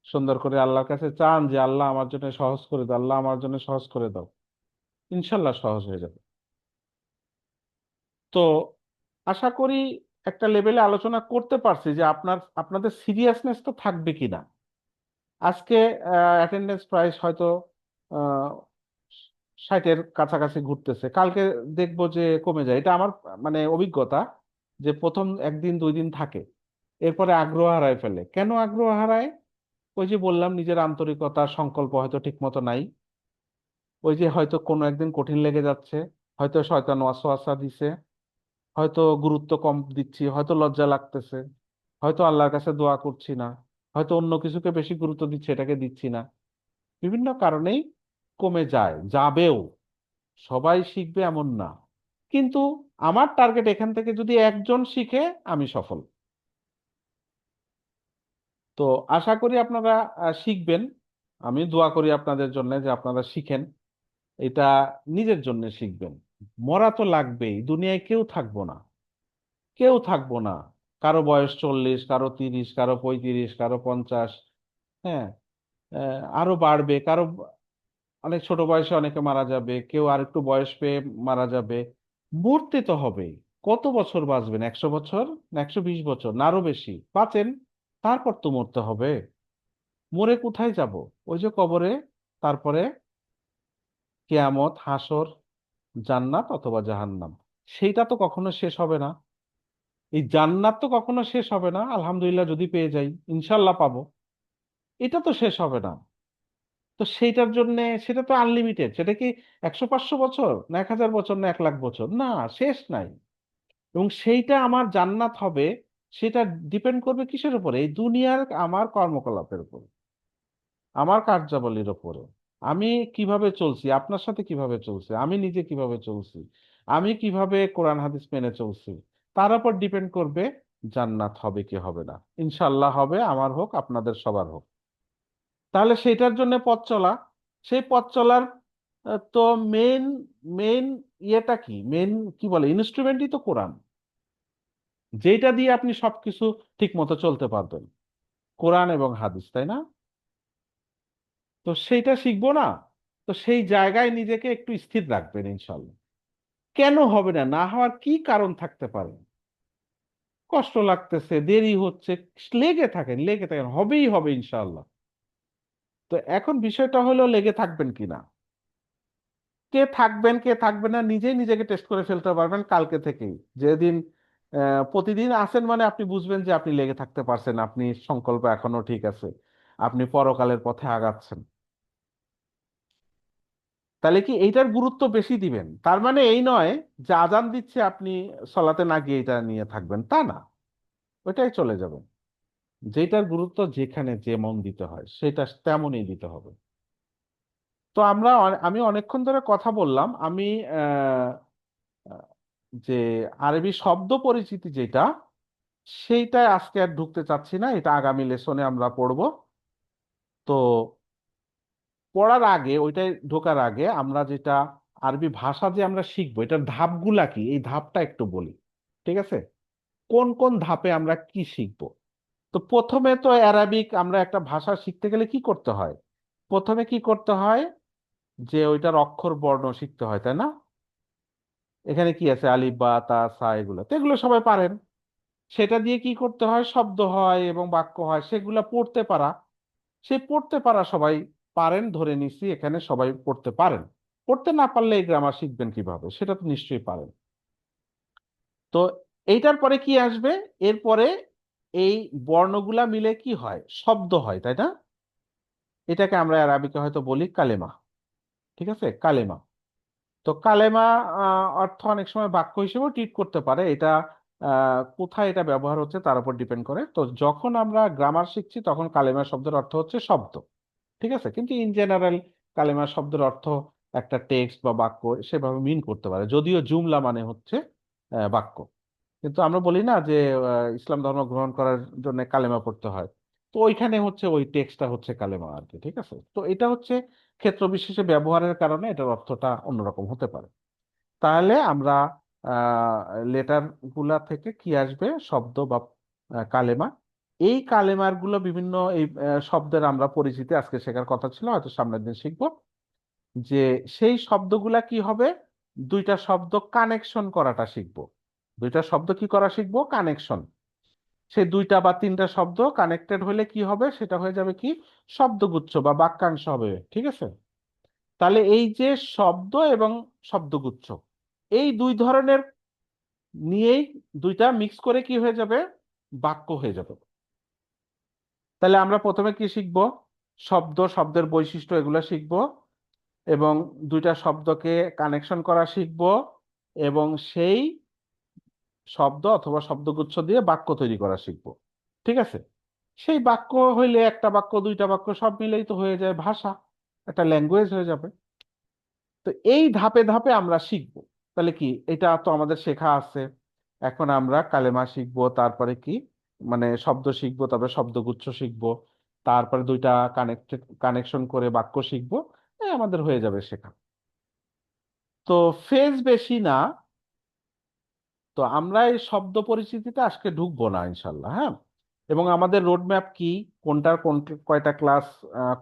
সুন্দর করে আল্লাহর কাছে চান যে আল্লাহ আমার জন্য সহজ করে দাও, আল্লাহ আমার জন্য সহজ করে দাও, ইনশাল্লাহ সহজ হয়ে যাবে। তো আশা করি একটা লেভেলে আলোচনা করতে পারছি, যে আপনাদের সিরিয়াসনেসটা থাকবে কিনা। আজকে অ্যাটেন্ডেন্স প্রাইস হয়তো আহ 60-এর কাছাকাছি ঘুরতেছে, কালকে দেখবো যে কমে যায়। এটা আমার মানে অভিজ্ঞতা, যে প্রথম একদিন দুই দিন থাকে, এরপরে আগ্রহ হারায় ফেলে। কেন আগ্রহ হারায়? ওই যে বললাম, নিজের আন্তরিকতা সংকল্প হয়তো ঠিক মতো নাই, ওই যে হয়তো কোনো একদিন কঠিন লেগে যাচ্ছে, হয়তো শয়তান ওয়াসওয়াসা দিছে, হয়তো গুরুত্ব কম দিচ্ছি, হয়তো লজ্জা লাগতেছে, হয়তো আল্লাহর কাছে দোয়া করছি না, হয়তো অন্য কিছুকে বেশি গুরুত্ব দিচ্ছি, এটাকে দিচ্ছি না। বিভিন্ন কারণেই কমে যায়, যাবেও। সবাই শিখবে এমন না, কিন্তু আমার টার্গেট এখান থেকে যদি একজন শিখে, আমি সফল। তো আশা করি আপনারা শিখবেন। আমি দোয়া করি আপনাদের জন্য যে আপনারা শিখেন, এটা নিজের জন্য শিখবেন, মরা তো লাগবেই, দুনিয়ায় কেউ থাকবো না, কেউ থাকবো না। কারো বয়স 40, কারো 30, কারো 35, কারো 50। হ্যাঁ, আরো বাড়বে, কারো অনেক ছোট বয়সে অনেকে মারা যাবে, কেউ আর একটু বয়স পেয়ে মারা যাবে। মরতে তো হবেই। কত বছর বাঁচবেন? 100 বছর না 120 বছর না আরো বেশি বাঁচেন, তারপর তো মরতে হবে। মরে কোথায় যাব? ওই যে কবরে। তারপরে কিয়ামত, হাসর, জান্নাত অথবা জাহান্নাম। সেইটা তো কখনো শেষ হবে না। এই জান্নাত তো কখনো শেষ হবে না, আলহামদুলিল্লাহ যদি পেয়ে যাই, ইনশাল্লাহ পাবো। এটা তো শেষ হবে না। তো সেইটার জন্য সেটা তো আনলিমিটেড। সেটা কি 100-500 বছর না 1000 বছর না 1,00,000 বছর? না, শেষ নাই। এবং সেইটা আমার জান্নাত হবে, সেটা ডিপেন্ড করবে কিসের উপরে? এই দুনিয়ার আমার কর্মকলাপের উপর, আমার কার্যাবলীর উপরে। আমি কিভাবে চলছি, আপনার সাথে কিভাবে চলছি, আমি নিজে কিভাবে চলছি, আমি কিভাবে কোরআন হাদিস মেনে চলছি, তার উপর ডিপেন্ড করবে জান্নাত হবে কি হবে না। ইনশাল্লাহ হবে, আমার হোক আপনাদের সবার হোক। তাহলে সেটার জন্য পথ চলা, সেই পথ চলার তো মেন মেন ইয়েটা কি, মেন কি বলে, ইনস্ট্রুমেন্টই তো কোরআন, যেটা দিয়ে আপনি সবকিছু ঠিক মতো চলতে পারবেন। কোরআন এবং হাদিস, তাই না? তো সেইটা শিখবো না? তো সেই জায়গায় নিজেকে একটু স্থির রাখবেন ইনশাল্লাহ। কেন হবে না? না হওয়ার কি কারণ থাকতে পারে? কষ্ট লাগতেছে, দেরি হচ্ছে, লেগে থাকেন, লেগে থাকেন, হবেই হবে ইনশাল্লাহ। তো এখন বিষয়টা হলো লেগে থাকবেন কিনা। কে থাকবেন কে থাকবেন না নিজেই নিজেকে টেস্ট করে ফেলতে পারবেন কালকে থেকেই। যেদিন প্রতিদিন আসেন, মানে আপনি বুঝবেন যে আপনি লেগে থাকতে পারছেন, আপনি সংকল্প এখনো ঠিক আছে, আপনি পরকালের পথে আগাচ্ছেন। তাহলে কি এইটার গুরুত্ব বেশি দিবেন? তার মানে এই নয় যে আজান দিচ্ছে আপনি সলাতে না গিয়ে এটা নিয়ে থাকবেন, তা না। ওইটাই চলে যাবেন। যেটার গুরুত্ব যেখানে যেমন দিতে হয় সেটা তেমনই দিতে হবে। তো আমি অনেকক্ষণ ধরে কথা বললাম। আমি আহ, আহ, যে আরবি শব্দ পরিচিতি যেটা, সেইটাই আজকে আর ঢুকতে চাচ্ছি না, এটা আগামী লেসনে আমরা পড়বো। তো পড়ার আগে, ওইটাই ঢোকার আগে, আমরা যেটা আরবি ভাষা যে আমরা শিখবো, এটার ধাপগুলা কি, এই ধাপটা একটু বলি। ঠিক আছে? কোন কোন ধাপে আমরা কি শিখবো? তো প্রথমে তো অ্যারাবিক আমরা একটা ভাষা শিখতে গেলে কি করতে হয়? প্রথমে কি করতে হয়? যে ওইটার অক্ষর বর্ণ শিখতে হয়, তাই না? এখানে কি আছে, আলিফ বা তা সা, এগুলো তো এগুলো সবাই পারেন। সেটা দিয়ে কি করতে হয়? শব্দ হয় এবং বাক্য হয়, সেগুলা পড়তে পারা। সে পড়তে পারা সবাই পারেন, ধরে নিচ্ছি এখানে সবাই পড়তে পারেন। পড়তে না পারলে এই গ্রামার শিখবেন কিভাবে? সেটা তো নিশ্চয়ই পারেন। তো এইটার পরে কি আসবে? এরপরে এই বর্ণগুলা মিলে কি হয়? শব্দ হয়, তাই না? এটাকে আমরা আরবিতে হয়তো বলি কালেমা। ঠিক আছে, কালেমা। তো কালেমা অর্থ অনেক সময় বাক্য হিসেবেও ট্রিট করতে পারে। এটা কোথায় এটা ব্যবহার হচ্ছে তার উপর ডিপেন্ড করে। তো যখন আমরা গ্রামার শিখছি তখন কালেমা শব্দের অর্থ হচ্ছে শব্দ। ঠিক আছে, কিন্তু ইন জেনারেল কালেমা শব্দের অর্থ একটা টেক্সট বা বাক্য সেভাবে মিন করতে পারে, যদিও জুমলা মানে হচ্ছে বাক্য। কিন্তু আমরা বলি না যে ইসলাম ধর্ম গ্রহণ করার জন্য কালেমা পড়তে হয়। তো ওইখানে হচ্ছে ওই টেক্সটটা হচ্ছে কালেমা আর কি। ঠিক আছে, তো এটা হচ্ছে ক্ষেত্র বিশেষে ব্যবহারের কারণে এটার অর্থটা অন্যরকম হতে পারে। তাহলে আমরা লেটার গুলা থেকে কি আসবে? শব্দ বা কালেমা। এই কালেমার গুলো বিভিন্ন এই শব্দের আমরা পরিচিতি আজকে শেখার কথা ছিল, হয়তো সামনের দিন শিখবো। যে সেই শব্দগুলা কি হবে? দুইটা শব্দ কানেকশন করাটা শিখবো। দুইটা শব্দ কি করা শিখবো? কানেকশন। সেই দুইটা বা তিনটা শব্দ কানেক্টেড হলে কি হবে? সেটা হয়ে যাবে কি? শব্দগুচ্ছ বা বাক্যাংশ হবে। ঠিক আছে? তাহলে এই যে শব্দ এবং শব্দগুচ্ছ, এই দুই ধরনের নিয়েই, দুইটা মিক্স করে কি হয়ে যাবে? বাক্য হয়ে যাবে। তাহলে আমরা প্রথমে কি শিখবো? শব্দ, শব্দের বৈশিষ্ট্য, এগুলো শিখবো। এবং দুইটা শব্দকে কানেকশন করা শিখবো। এবং সেই শব্দ অথবা শব্দগুচ্ছ দিয়ে বাক্য তৈরি করা শিখবো। ঠিক আছে? সেই বাক্য হইলে একটা বাক্য, দুইটা বাক্য সব মিলেই তো হয়ে যায় ভাষা, একটা ল্যাঙ্গুয়েজ হয়ে যাবে। তো এই ধাপে ধাপে আমরা শিখবো। তাহলে কি, এটা তো আমাদের শেখা আছে। এখন আমরা কালেমা শিখবো, তারপরে কি, মানে শব্দ শিখবো, তারপরে শব্দগুচ্ছ শিখবো, তারপরে দুইটা কানেকশন করে বাক্য শিখবো। আমাদের হয়ে যাবে শেখা। তো ফেজ বেশি না, তো আমরা এই শব্দ পরিচিতিতে আজকে ঢুকবো না ইনশাল্লাহ, হ্যাঁ। এবং আমাদের রোডম্যাপ কি, কোনটার কোন কয়টা ক্লাস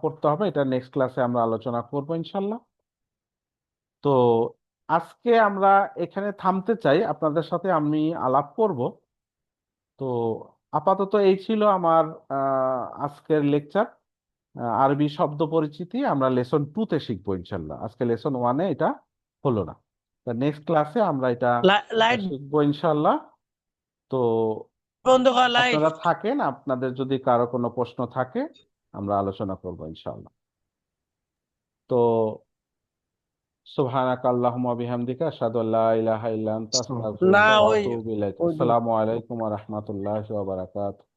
করতে হবে, এটা নেক্সট ক্লাসে আমরা আলোচনা করবো ইনশাল্লাহ। তো আজকে আমরা এখানে থামতে চাই, আপনাদের সাথে আমি আলাপ করব। তো আপাতত এই ছিল আমার আজকের লেকচার, আরবি শব্দ পরিচিতি। আমরা লেসন 2-তে শিখবো ইনশাল্লাহ, আজকে লেসন 1-এ এটা হলো না। নেক্সট ক্লাসে আমরা এটা লাইট শিখবো ইনশাল্লাহ। তো বন্ধ কর, লাইট। আপনারা থাকেন, আপনাদের যদি কারো কোনো প্রশ্ন থাকে আমরা আলোচনা করবো ইনশাল্লাহ। তো সুবহানাকা আল্লাহুম্মা ওয়া বিহামদিকা আশহাদু আল্লা ইলাহা ইল্লা আনতা না, আস্তাগফিরুকা ওয়া ওই আতুবু ইলাইক। ওই আসসালামু আলাইকুম ওয়া রাহমাতুল্লাহি ওয়া বারাকাতুহু।